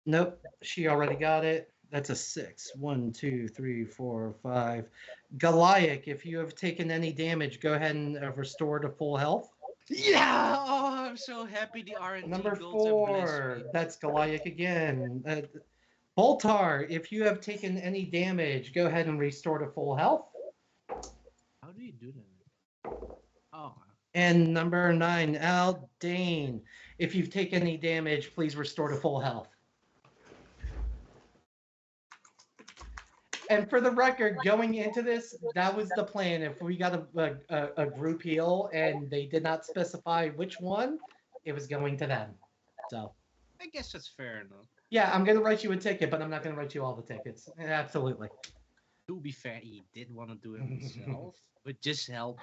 Nope, she already got it. That's a 6. 1, 2, 3, 4, 5. Goliath, if you have taken any damage, go ahead and restore to full health. Yeah! Oh, I'm so happy the RNG Number goals have blessed 4, me. that's Goliath again. Boltar, if you have taken any damage, go ahead and restore to full health. How do you do that? Oh. And number 9, Aldain, if you've taken any damage, please restore to full health. And for the record, going into this, that was the plan. If we got a group heal and they did not specify which one, it was going to them. So I guess that's fair enough. yeah, I'm going to write you a ticket, but I'm not going to write you all the tickets. Absolutely. To be fair, he did want to do it himself, but just help.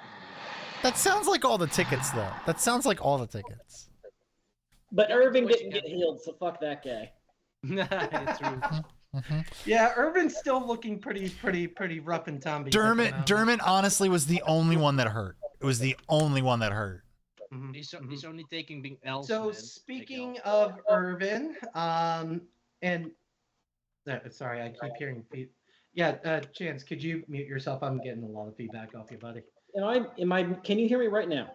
That sounds like all the tickets, though. That sounds like all the tickets. But Irving didn't get healed, so fuck that guy. It's true. Yeah, Irvin's still looking pretty rough and tumby. Dermot honestly was the only one that hurt. It was the only one that hurt. He's only taking being else. So speaking of Irvin, and sorry, I keep hearing feet. Yeah, Chance, could you mute yourself? I'm getting a lot of feedback off you, buddy. Can you hear me right now?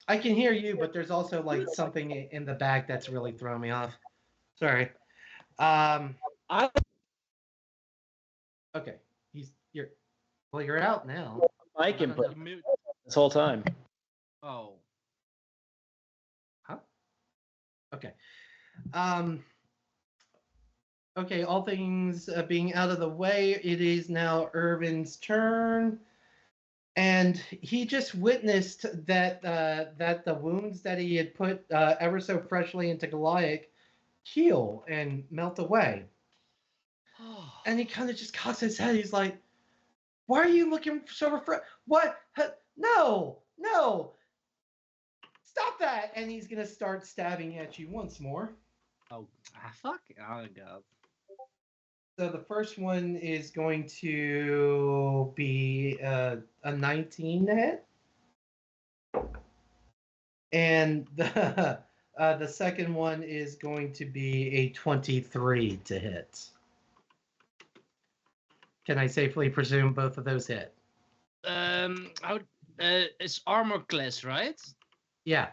I can hear you, but there's also like something in the back that's really throwing me off. Sorry. Okay, you're out now. Mic input this whole time. Oh. Huh? Okay. Okay, all things being out of the way, it is now Irvin's turn. And he just witnessed that that the wounds that he had put ever so freshly into Goliath heal and melt away. And he kind of just cocks his head. He's like, "Why are you looking so refreshed? What? No! Stop that!" And he's gonna start stabbing at you once more. Oh, fuck! Oh god. So the first one is going to be a 19 to hit, and the second one is going to be a 23 to hit. Can I safely presume both of those hit? It's armor class, right? Yeah.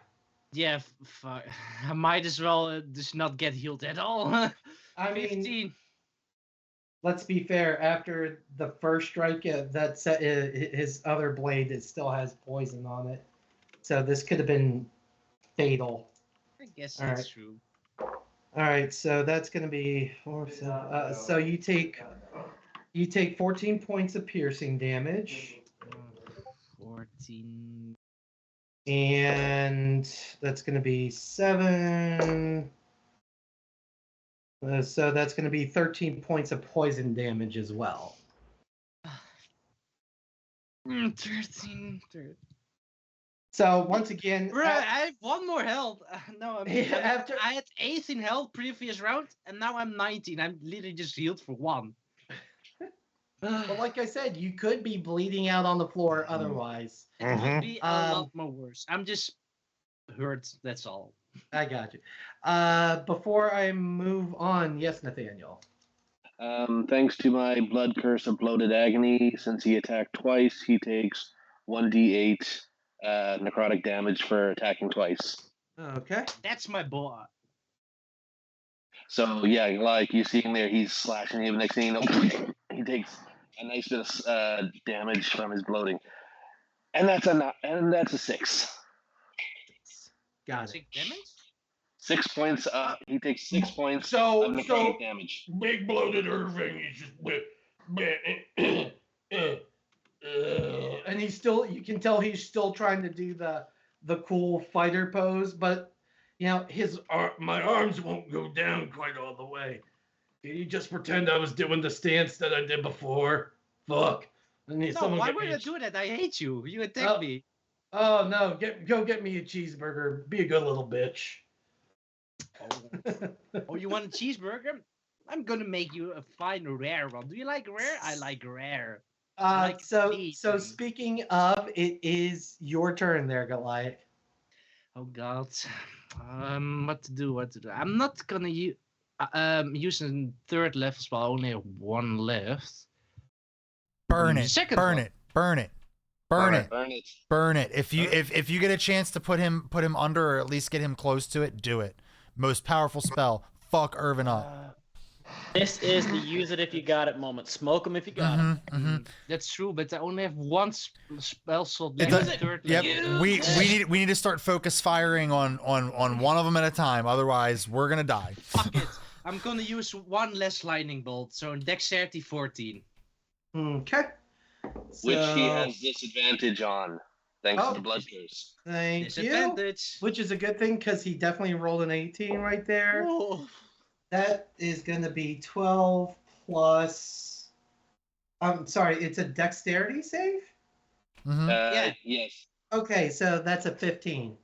Yeah, fuck. I might as well just not get healed at all. I 15. mean, let's be fair. After the first strike, his other blade still has poison on it, so this could have been fatal. I guess All that's right. true. All right, so that's going to be so you take 14 points of piercing damage, 14. and that's going to be 7. So that's going to be 13 points of poison damage as well. 13. So once again, Bro, I have 1 more health. No, after I had 18 health previous round, and now I'm 19. I'm literally just healed for 1. well, like I said, you could be bleeding out on the floor otherwise. It would be a lot more worse. I'm just hurt. That's all. I got you. Before I move on, yes, Nathaniel. Thanks to my blood curse of bloated agony, since he attacked twice, he takes 1d8 necrotic damage for attacking twice. Okay. That's my boy. So yeah, like you see him there, he's slashing him. Next thing you know, he takes a nice bit of damage from his bloating, and that's a 6. Got it. 6 damage? 6 points. He takes 6 points So of necrotic damage. Big bloated Irving is just and he's still, you can tell he's still trying to do the cool fighter pose, but you know my arms won't go down quite all the way. Can you just pretend I was doing the stance that I did before? Fuck. No, why would I do that? I hate you. You attacked me. Oh no, go get me a cheeseburger. Be a good little bitch. Oh, you want a cheeseburger? I'm gonna make you a fine rare one. Do you like rare? I like rare. So speaking of, it is your turn there, Goliath. Oh God. What to do? I'm not gonna use a third level spell. I only have 1 left. Burn it. Second Burn one. it. Burn it. Burn it. Burn it. If you get a chance to put him under, or at least get him close to it, do it. Most powerful spell. Fuck Irvin up. This is the use it if you got it moment. Smoke them if you got it. That's true, but I only have 1 spell slot It left. does- Third Yep. level. We need to start focus firing on one of them at a time. Otherwise, we're gonna die. Fuck it. I'm gonna use 1 less lightning bolt. So dexterity 14. Okay. Which he So- has disadvantage on, thanks to the blood curse. Thank you. Disadvantage. Which is a good thing because he definitely rolled an 18 right there. Oh. That is going to be 12 plus. I'm sorry, it's a dexterity save? Yeah. Yes. Okay, so that's a 15.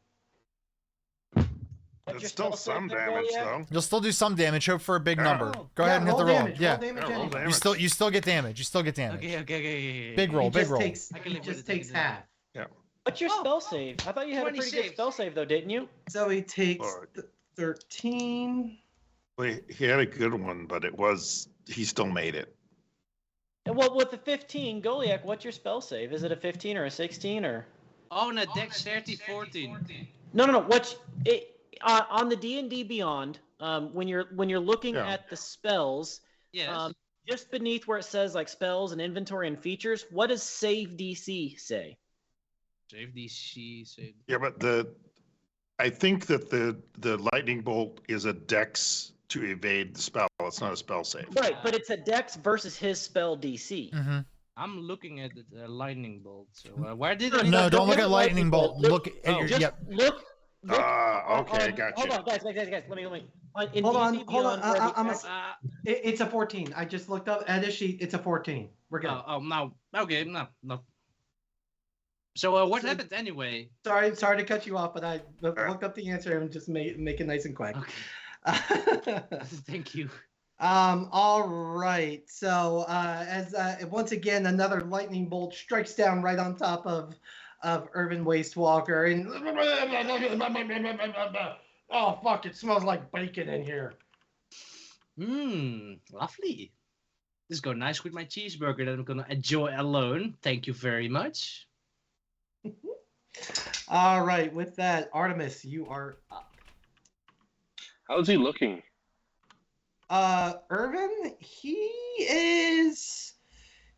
It's still some damage though. You'll still do some damage. Hope for a big Yeah. number. Go ahead and hit roll the roll. damage, Yeah. roll damage Yeah, roll anyway. damage. You still get damage. You still get damage. Okay. Big roll. He Big just roll. takes, I can he live with just it, I takes can live half. What's your spell save? I thought you had a 20 pretty good saves. spell save though, didn't you? So he takes Alright. 13. Well, he had a good one, but he still made it. And well, with the 15, Goliath, what's your spell save? Is it a 15 or a 16 or? Oh, no, dexterity 14. No. What's it on the D&D Beyond? When you're looking Yeah. at the spells, Yes. just beneath where it says like spells and inventory and features, what does save DC say? Save DC. Save. Yeah, but I think that the lightning bolt is a dex to evade the spell. It's not a spell save. Right, but it's a Dex versus his spell DC. Mm-hmm. I'm looking at the lightning bolt. So where did No, it? No, no, don't look look at lightning bolt. Look at your. Just Yep. look. Okay, gotcha. Hold on, guys. Let me. In Hold on, D&D hold on. Beyond, where the I'm a- X- It's a 14. I just looked up at his sheet. It's a 14. We're good. No. Okay, no. So what happened anyway? Sorry to cut you off, but I looked up the answer and just make it nice and quick. Okay. Thank you. All right. So as once again another lightning bolt strikes down right on top of Urban Wastewalker, and oh fuck! It smells like bacon in here. Lovely. This goes nice with my cheeseburger that I'm gonna enjoy alone. Thank you very much. All right. With that, Artemis, you are up. How's he looking? Irvin, he's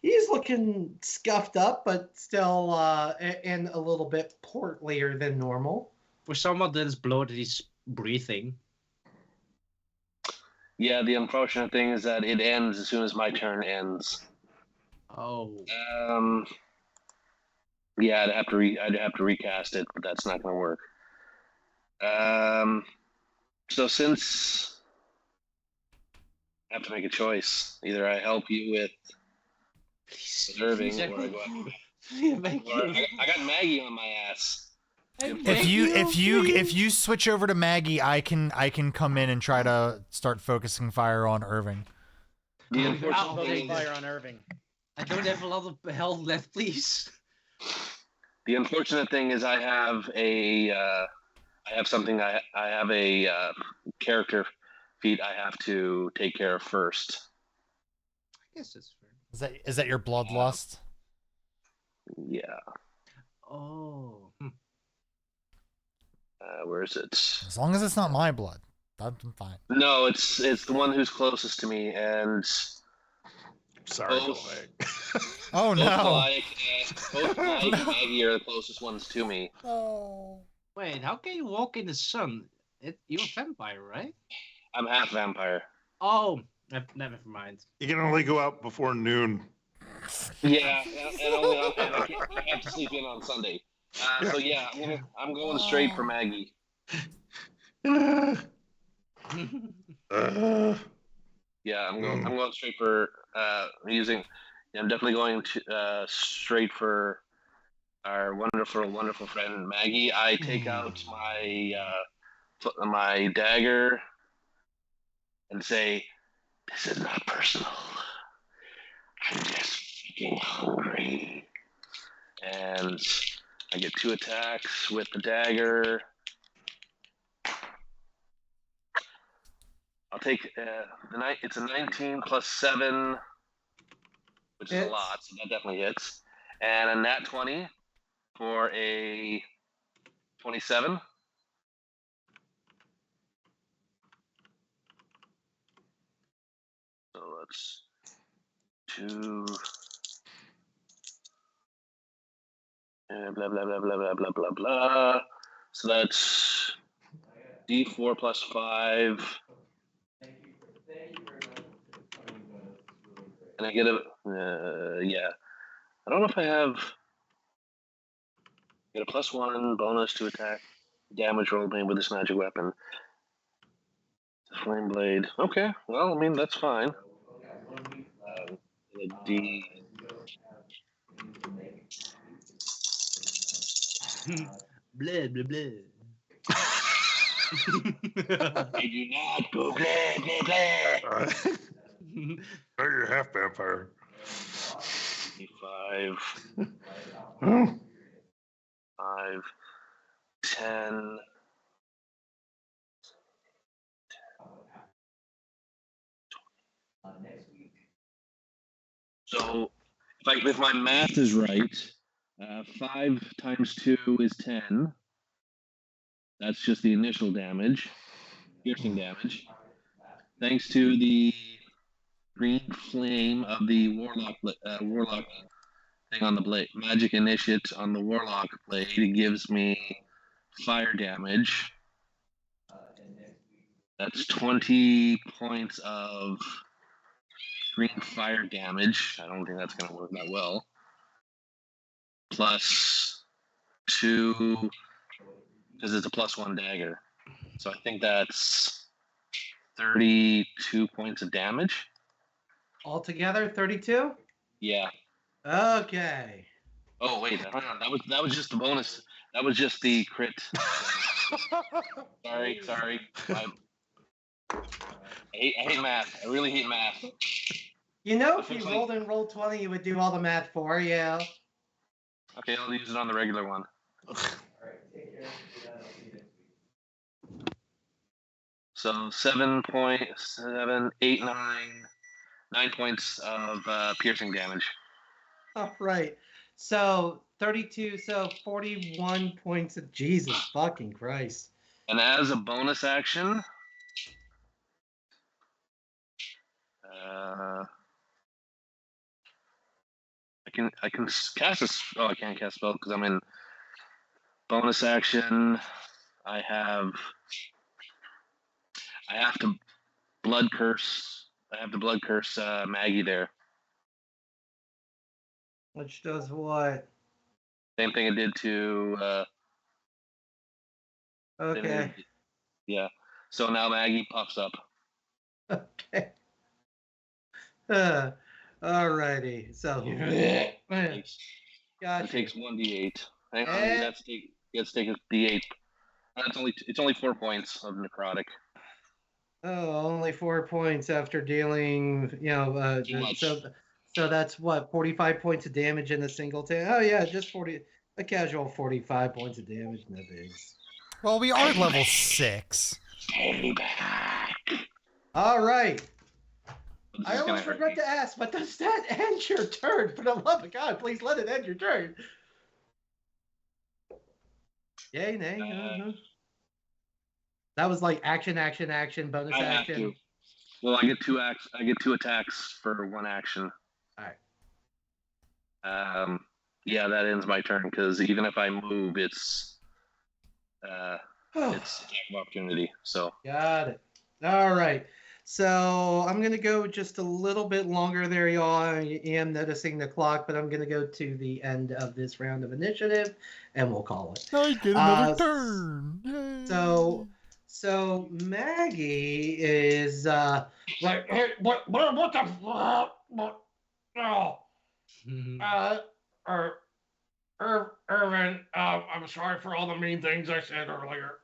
looking scuffed up, but still and a little bit portlier than normal. For someone that is bloated, he's breathing. Yeah, the unfortunate thing is that it ends as soon as my turn ends. Oh. Yeah, I'd have to recast it, but that's not going to work. So since I have to make a choice, either I help you with preserving, or I go after. I got Maggie on my ass. If you switch over to Maggie, I can come in and try to start focusing fire on Irving. The unfortunate Focus thing fire on Irving. I don't have a lot of health left, please. The unfortunate thing is I have a character feat I have to take care of first. I guess that's fair. Is that your bloodlust? Yeah. Oh. Where is it? As long as it's not my blood, I'm fine. No, it's the one who's closest to me, and Sorry, both, Oh no! both Mike and Maggie are the closest ones to me. Oh. Wait, how can you walk in the sun? You're a vampire, right? I'm half vampire. Oh, never mind. You can only go out before noon. Yeah, and I have to sleep in on Sunday. So yeah, I'm going straight for Maggie. Yeah, I'm going straight for I'm definitely going to straight for our wonderful friend Maggie. I take out my dagger and say, "This is not personal. I'm just fucking hungry." And I get 2 attacks with the dagger. I'll take it's a 19 plus 7, which is a lot, so that definitely hits. And a nat 20 for a 27. So that's 2. And blah blah blah blah blah blah blah blah. So that's D4 plus 5. And I get yeah. I don't know if I have. Get a +1 bonus to attack damage roll made with this magic weapon. Flame blade. Okay, well, I mean that's fine. D. Blah blah blah. I do not go blah blah blah. Oh, you're half vampire. 5. 5, 10. So, if my math is right, 5 times 2 is 10. That's just the initial damage, piercing damage. Thanks to the green flame of the warlock thing on the blade, magic initiate on the warlock blade, it gives me fire damage. That's 20 points of green fire damage. I don't think that's going to work that well. Plus 2, because it's a +1 dagger. So I think that's 32 points of damage. Altogether, 32? Yeah. Okay. Oh wait, hang on. That was just the bonus. That was just the crit. Sorry. I hate math. I really hate math. You know, if you rolled in roll 20, you would do all the math for you. Okay, I'll use it on the regular one. So 7.7, 8, 9 points of piercing damage. All right. So 32, so 41 points of Jesus fucking Christ. And as a bonus action, I can cast a. Oh, I can't cast a spell because I'm in bonus action. I have to blood curse. I have the blood curse Maggie there. Which does what? Same thing it did to. Okay. Yeah. So now Maggie pops up. Okay. Alrighty. So. Gotcha. It takes 1d8. Hang on, let's take a d8. It's only 4 points of necrotic. Oh, only 4 points after dealing, so that's what, 45 points of damage in a single Oh yeah, just 40, a casual 45 points of damage, no bigs. Well, we are level 6. All right. I almost forgot to ask, but does that end your turn? For the love of God, please let it end your turn. Yay, nay. That was like action, bonus action. Well, I get 2 acts. I get 2 attacks for 1 action. All right. Yeah, that ends my turn because even if I move, it's attack of opportunity. So. Got it. All right. So I'm going to go just a little bit longer there, y'all. I am noticing the clock, but I'm going to go to the end of this round of initiative, and we'll call it. I get another turn. Yay. So Maggie is like, hey, what the fuck? Irvin, I'm sorry for all the mean things I said earlier.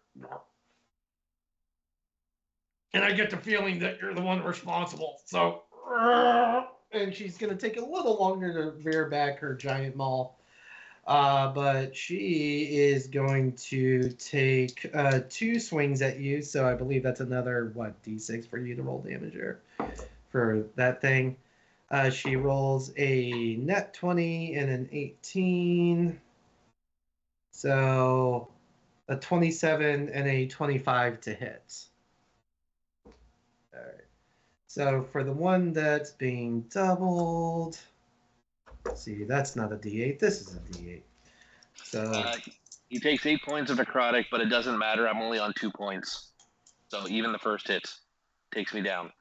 And I get the feeling that you're the one responsible. So, and she's going to take a little longer to rear back her giant maul. But she is going to take 2 swings at you. So I believe that's another, D6 for you to roll damage here for that thing. She rolls a net 20 and an 18. So a 27 and a 25 to hit. All right. So for the one that's being doubled, let's see, that's not a D8. This is a D8. So he takes 8 points of necrotic, but it doesn't matter. I'm only on 2 points. So even the first hit takes me down.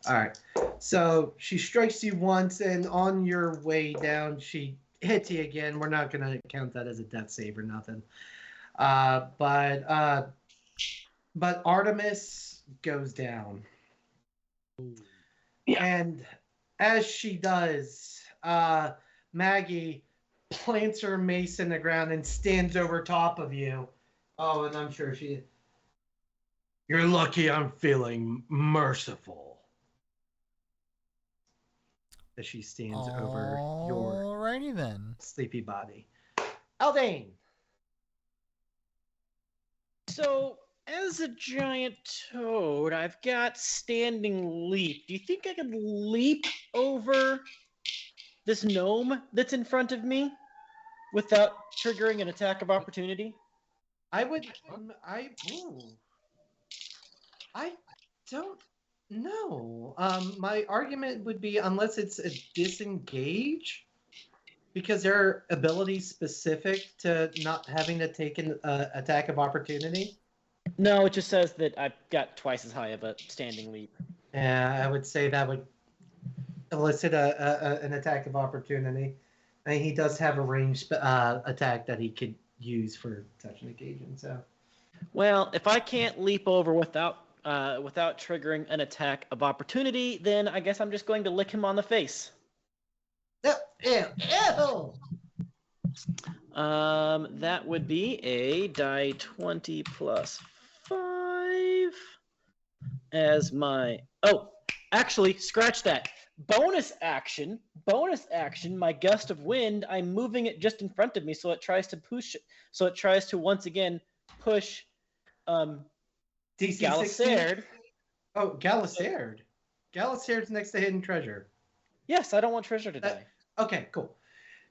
All right. So she strikes you once, and on your way down, she hits you again. We're not going to count that as a death save or nothing. But Artemis goes down. Yeah. And as she does, Maggie plants her mace in the ground and stands over top of you. Oh, and I'm sure you're lucky I'm feeling merciful. As she stands over your alrighty then sleepy body. Aldain. So, as a giant toad, I've got standing leap. Do you think I could leap over this gnome that's in front of me without triggering an attack of opportunity? I don't know. My argument would be unless it's a disengage, because they're ability specific to not having to take an attack of opportunity. No, it just says that I've got twice as high of a standing leap. Yeah, I would say that would elicit an attack of opportunity. And he does have a ranged attack that he could use for touching occasion. So, well, if I can't leap over without triggering an attack of opportunity, then I guess I'm just going to lick him on the face. Ew. That would be a die 20 plus 5 as my... Oh, actually, scratch that. Bonus action, my gust of wind, I'm moving it just in front of me so it tries to once again push Galisard. Oh, Galisard. Galisard's next to hidden treasure. Yes, I don't want treasure to die. Okay, cool.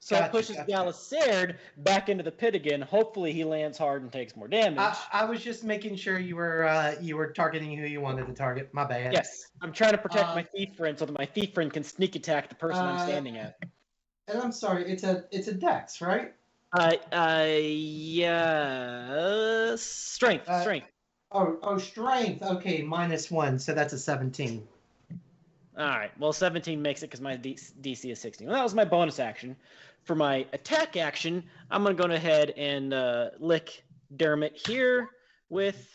So it pushes Galisard back into the pit again. Hopefully he lands hard and takes more damage. I was just making sure you were targeting who you wanted to target. My bad. Yes, I'm trying to protect my thief friend so that my thief friend can sneak attack the person I'm standing at. And I'm sorry, it's a dex, right? Yes. Strength. Oh, strength. Okay, -1, so that's a 17. All right. Well, 17 makes it because my DC is 16. Well, that was my bonus action. For my attack action, I'm gonna go ahead and lick Dermot here with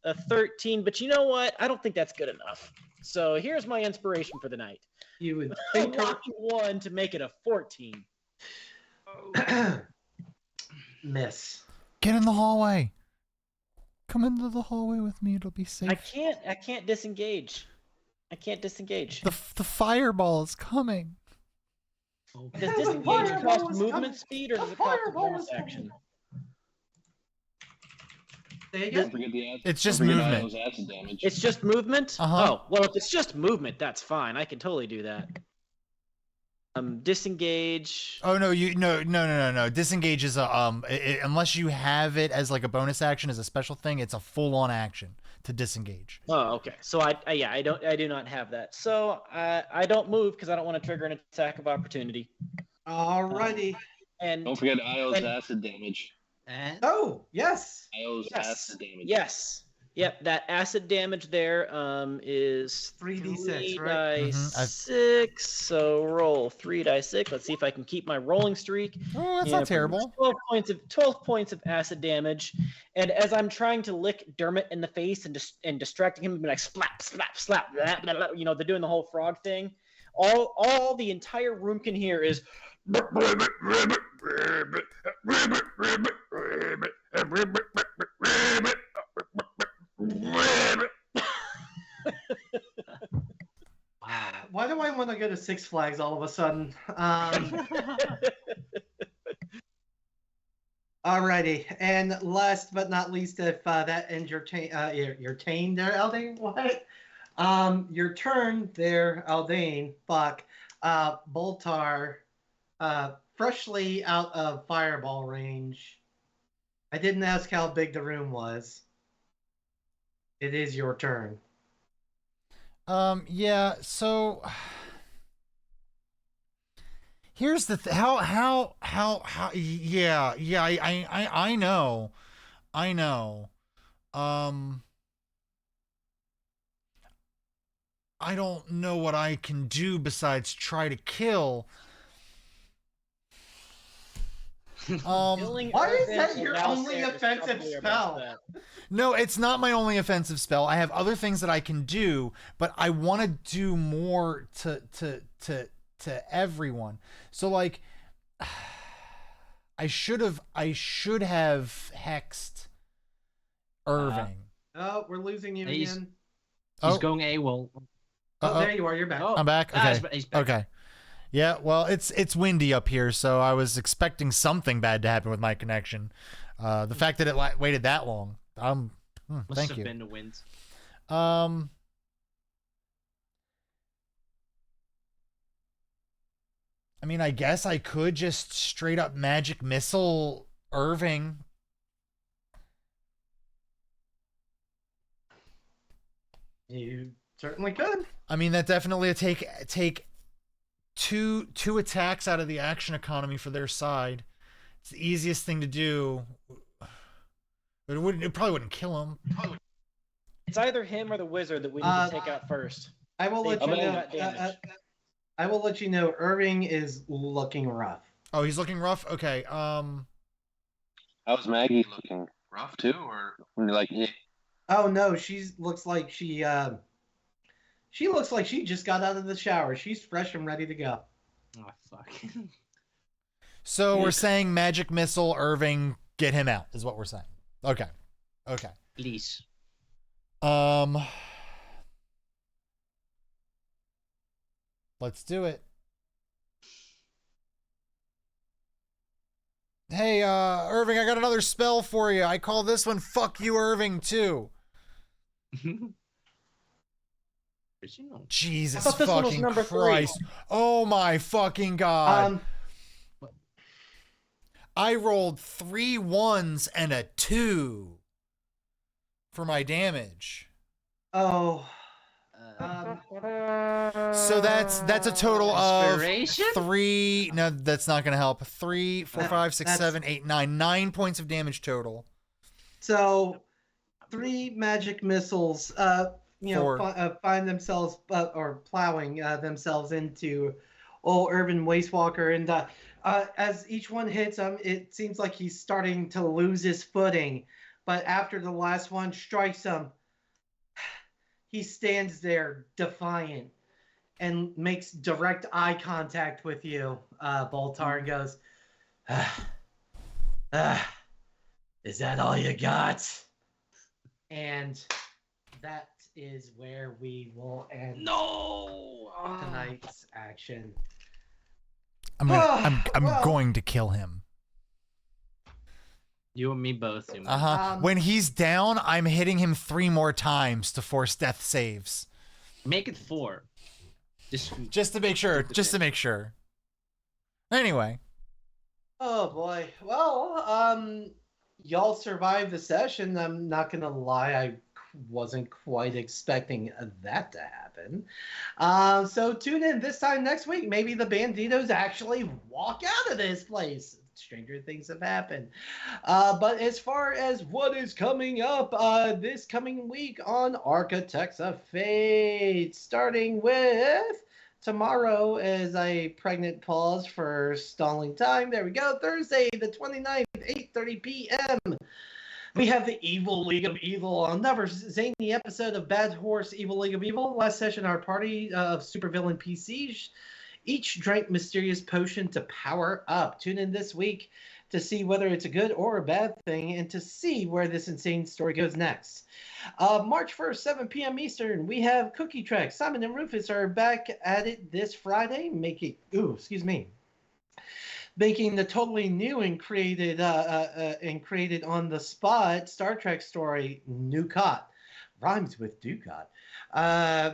a 13. But you know what? I don't think that's good enough. So here's my inspiration for the night. You would think Unlocking 1 to make it a 14. Miss. Get in the hallway. Come into the hallway with me. It'll be safe. I can't disengage. I can't disengage. The fireball is coming. Does disengage cost movement speed or does it cost a bonus action? Don't forget the It's just don't forget movement. Io's acid damage. It's just movement? Uh-huh. Oh, well, if it's just movement, that's fine. I can totally do that. Disengage. Oh no, no. Disengage is a unless you have it as like a bonus action as a special thing, it's a full-on action to disengage. Oh, okay. So I do not have that. So I don't move because I don't want to trigger an attack of opportunity. Alrighty. And Don't forget Io's acid damage. Oh, yes. Io's acid damage. Yes. Yep, that acid damage there is 3d6, 3 right? dice 6. So roll 3 dice 6. Let's see if I can keep my rolling streak. Oh, that's not terrible. 12 points of acid damage. And as I'm trying to lick Dermot in the face and distracting him, like slap, slap, slap, blah, blah, blah, they're doing the whole frog thing. All the entire room can hear is Why do I want to go to Six Flags all of a sudden? Alrighty, and last but not least, if that ends your turn there, Aldain. What? Your turn there, Aldain. Fuck. Boltar, freshly out of fireball range. I didn't ask how big the room was. It is your turn. Yeah, so here's the how yeah, I know. I don't know what I can do besides try to kill. Why is that your only offensive spell? No, it's not my only offensive spell. I have other things that I can do, but I want to do more to everyone. So like I should have hexed Irving. Oh, we're losing you He's- again. He's going AWOL. Oh, there you are. You're back. I'm back. Okay. He's back. Okay. Yeah, well, it's windy up here, so I was expecting something bad to happen with my connection. The fact that it waited that long, Must thank have you. been the wind. I mean, I guess I could just straight up magic missile Irving. You certainly could. I mean, that definitely take two attacks out of the action economy for their side. It's the easiest thing to do. But it probably wouldn't kill him. It's either him or the wizard that we need to take out first. I will let They you both know. got damaged. I will let you know. Irving is looking rough. Oh, he's looking rough. Okay. How's Maggie looking? Rough too, or like? Yeah. Oh no, she looks like she looks like she just got out of the shower. She's fresh and ready to go. Oh fuck. So we're saying magic missile Irving, get him out is what we're saying. Okay. Okay. Please. Let's do it. Hey, Irving, I got another spell for you. I call this one Fuck You Irving too. Jesus I thought this one was fucking number 3. Christ. Oh my fucking God. I rolled 3 1s and a 2 for my damage. Oh. So that's a total of Inspiration? 3. No, that's not gonna help. 3, 4, 5, 6, That's- 7, 8, 9. 9 points of damage total. So 3 magic missiles, find themselves or plowing themselves into old Urban Wastewalker, and as each one hits him, it seems like he's starting to lose his footing. But after the last one strikes him, he stands there defiant and makes direct eye contact with you, Boltar, and goes, "Is that all you got?" And that is where we will end tonight's action. I'm going to kill him. You and me both. When he's down, I'm hitting him 3 more times to force death saves. Make it 4. Just to make sure. Anyway. Oh boy. Well, y'all survived the session. I'm not gonna lie, I wasn't quite expecting that to happen. So tune in this time next week. Maybe the Banditos actually walk out of this place. Stranger things have happened. But as far as what is coming up this coming week on Architects of Fate, starting with tomorrow is a pregnant pause for stalling time. There we go. Thursday, the 29th, 8:30 p.m. We have the Evil League of Evil, another zany episode of Bad Horse Evil League of Evil. Last session, our party of supervillain PCs each drank mysterious potion to power up. Tune in this week to see whether it's a good or a bad thing and to see where this insane story goes next. March 1st, 7 p.m. Eastern, we have Cookie Trek. Simon and Rufus are back at it this Friday, making the totally new and created on the spot Star Trek story Nukat. Rhymes with Ducat.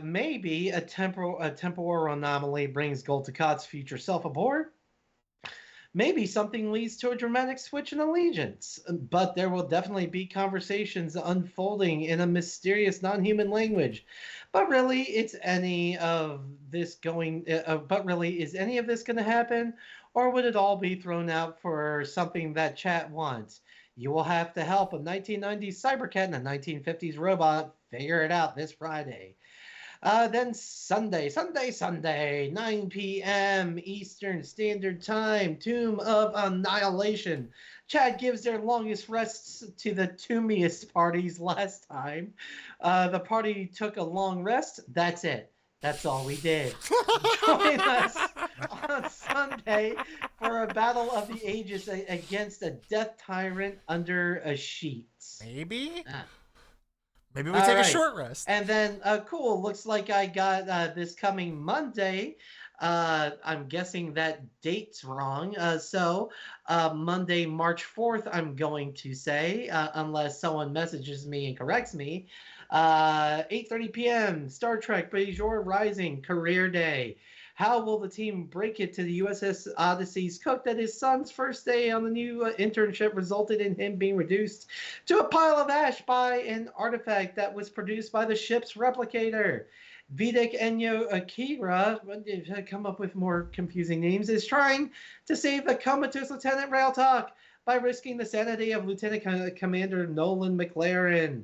Maybe a temporal anomaly brings Goltakot's future self aboard. Maybe something leads to a dramatic switch in allegiance. But there will definitely be conversations unfolding in a mysterious non-human language. But really, is any of this going to happen? Or would it all be thrown out for something that chat wants? You will have to help a 1990s cybercat and a 1950s robot figure it out this Friday. Then Sunday, 9 p.m. Eastern Standard Time, Tomb of Annihilation. Chad gives their longest rests to the toomiest parties last time. The party took a long rest. That's it. That's all we did. Join us on Sunday for a battle of the ages against a death tyrant under a sheet. Maybe we take a short rest. And then, cool, looks like I got this coming Monday. I'm guessing that date's wrong. So Monday, March 4th, I'm going to say, unless someone messages me and corrects me. 8:30 p.m. Star Trek Bajor Rising Career Day. How will the team break it to the USS Odyssey's cook that his son's first day on the new internship resulted in him being reduced to a pile of ash by an artifact that was produced by the ship's replicator? Vidic Enyo Akira, come up with more confusing names, is trying to save the comatose Lieutenant Railtalk by risking the sanity of Lieutenant Commander Nolan McLaren.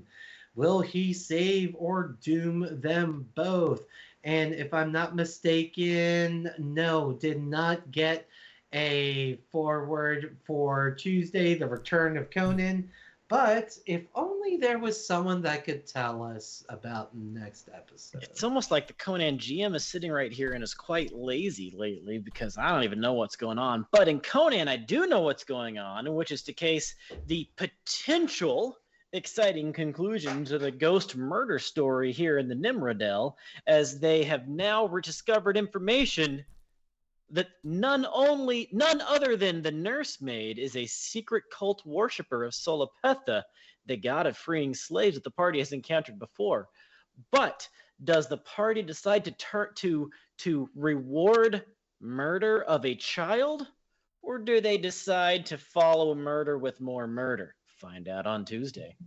Will he save or doom them both? And if I'm not mistaken, no, did not get a forward for Tuesday, the return of Conan. But if only there was someone that could tell us about the next episode. It's almost like the Conan GM is sitting right here and is quite lazy lately because I don't even know what's going on. But in Conan, I do know what's going on, in which is the case the potential exciting conclusion to the ghost murder story here in the Nimrodel, as they have now rediscovered information that none other than the nursemaid is a secret cult worshiper of Solopetha, the god of freeing slaves that the party has encountered before. But does the party decide to reward murder of a child, or do they decide to follow a murder with more murder? Find out on Tuesday.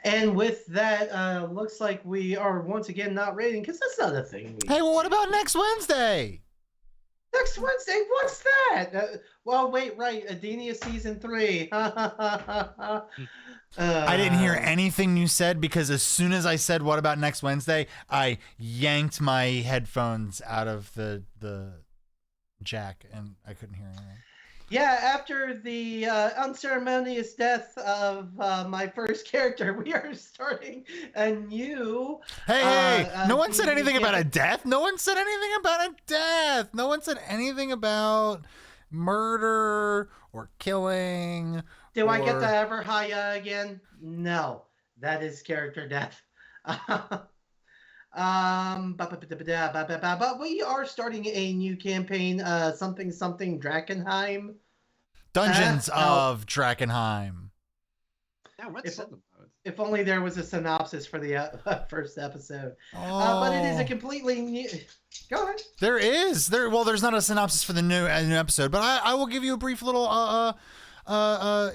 And with that, looks like we are once again not rating, because that's not a thing. Hey, well, what about next Wednesday? Next Wednesday, what's that? Well, wait, right, Adenia season 3. I didn't hear anything you said because as soon as I said what about next Wednesday, I yanked my headphones out of the jack and I couldn't hear anything. Yeah, after the unceremonious death of my first character, we are starting a new... Hey, no one said D&D anything about a campaign. death. No one said anything about a death. No one said anything about murder or killing. Do I get to ever Haya again? No, that is character death. But we are starting a new campaign, something Drakenheim. Dungeons of Drakenheim. Yeah, what's that about? If only there was a synopsis for the first episode. But it is a completely new... Go ahead. There is. Well, there's not a synopsis for the new episode, but I will give you a brief little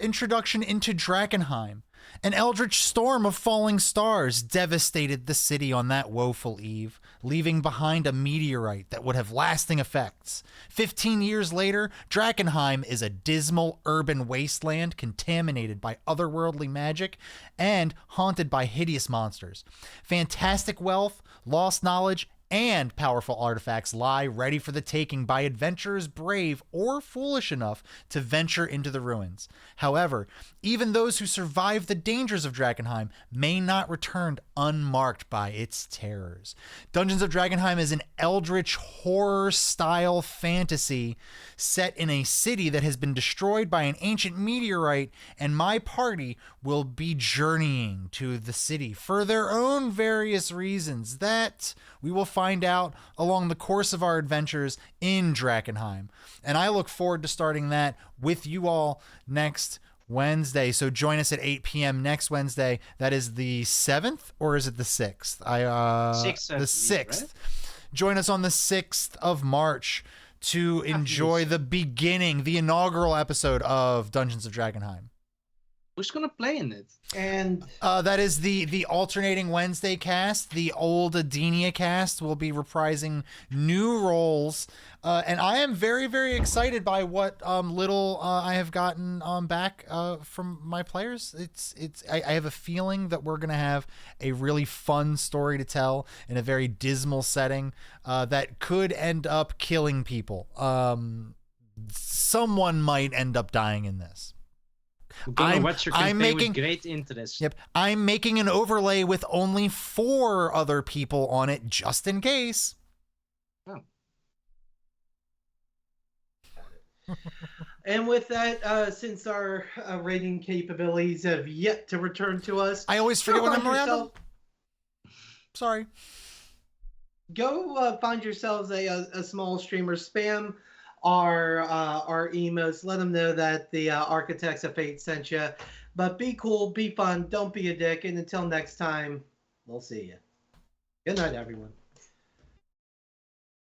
introduction into Drakenheim. An eldritch storm of falling stars devastated the city on that woeful eve, leaving behind a meteorite that would have lasting effects. 15 years later, Drakenheim is a dismal urban wasteland contaminated by otherworldly magic and haunted by hideous monsters. Fantastic wealth, lost knowledge, and powerful artifacts lie ready for the taking by adventurers brave or foolish enough to venture into the ruins. However, even those who survive the dangers of Drakenheim may not return unmarked by its terrors. Dungeons of Drakenheim is an eldritch horror-style fantasy set in a city that has been destroyed by an ancient meteorite, and my party will be journeying to the city for their own various reasons that we will find out along the course of our adventures in Drakenheim. And I look forward to starting that with you all next Wednesday. So join us at 8 p.m. next Wednesday. That is the 7th, or is it the 6th? The 6th. Right? Join us on the 6th of March to enjoy the beginning, the inaugural episode of Dungeons of Drakenheim. Who's gonna play in it? And that is the alternating Wednesday cast. The old Adenia cast will be reprising new roles, and I am very, very excited by what little I have gotten back from my players. I have a feeling that we're gonna have a really fun story to tell in a very dismal setting that could end up killing people. Someone might end up dying in this. I'm making great interest. Yep, I'm making an overlay with only 4 other people on it, just in case. Oh. And with that, since our rating capabilities have yet to return to us, I always forget when I'm around. Sorry. Go find yourselves a small streamer. Spam our emotes. Let them know that the Architects of Fate sent you. But be cool, be fun, don't be a dick, and until next time, we'll see you. Good night, everyone.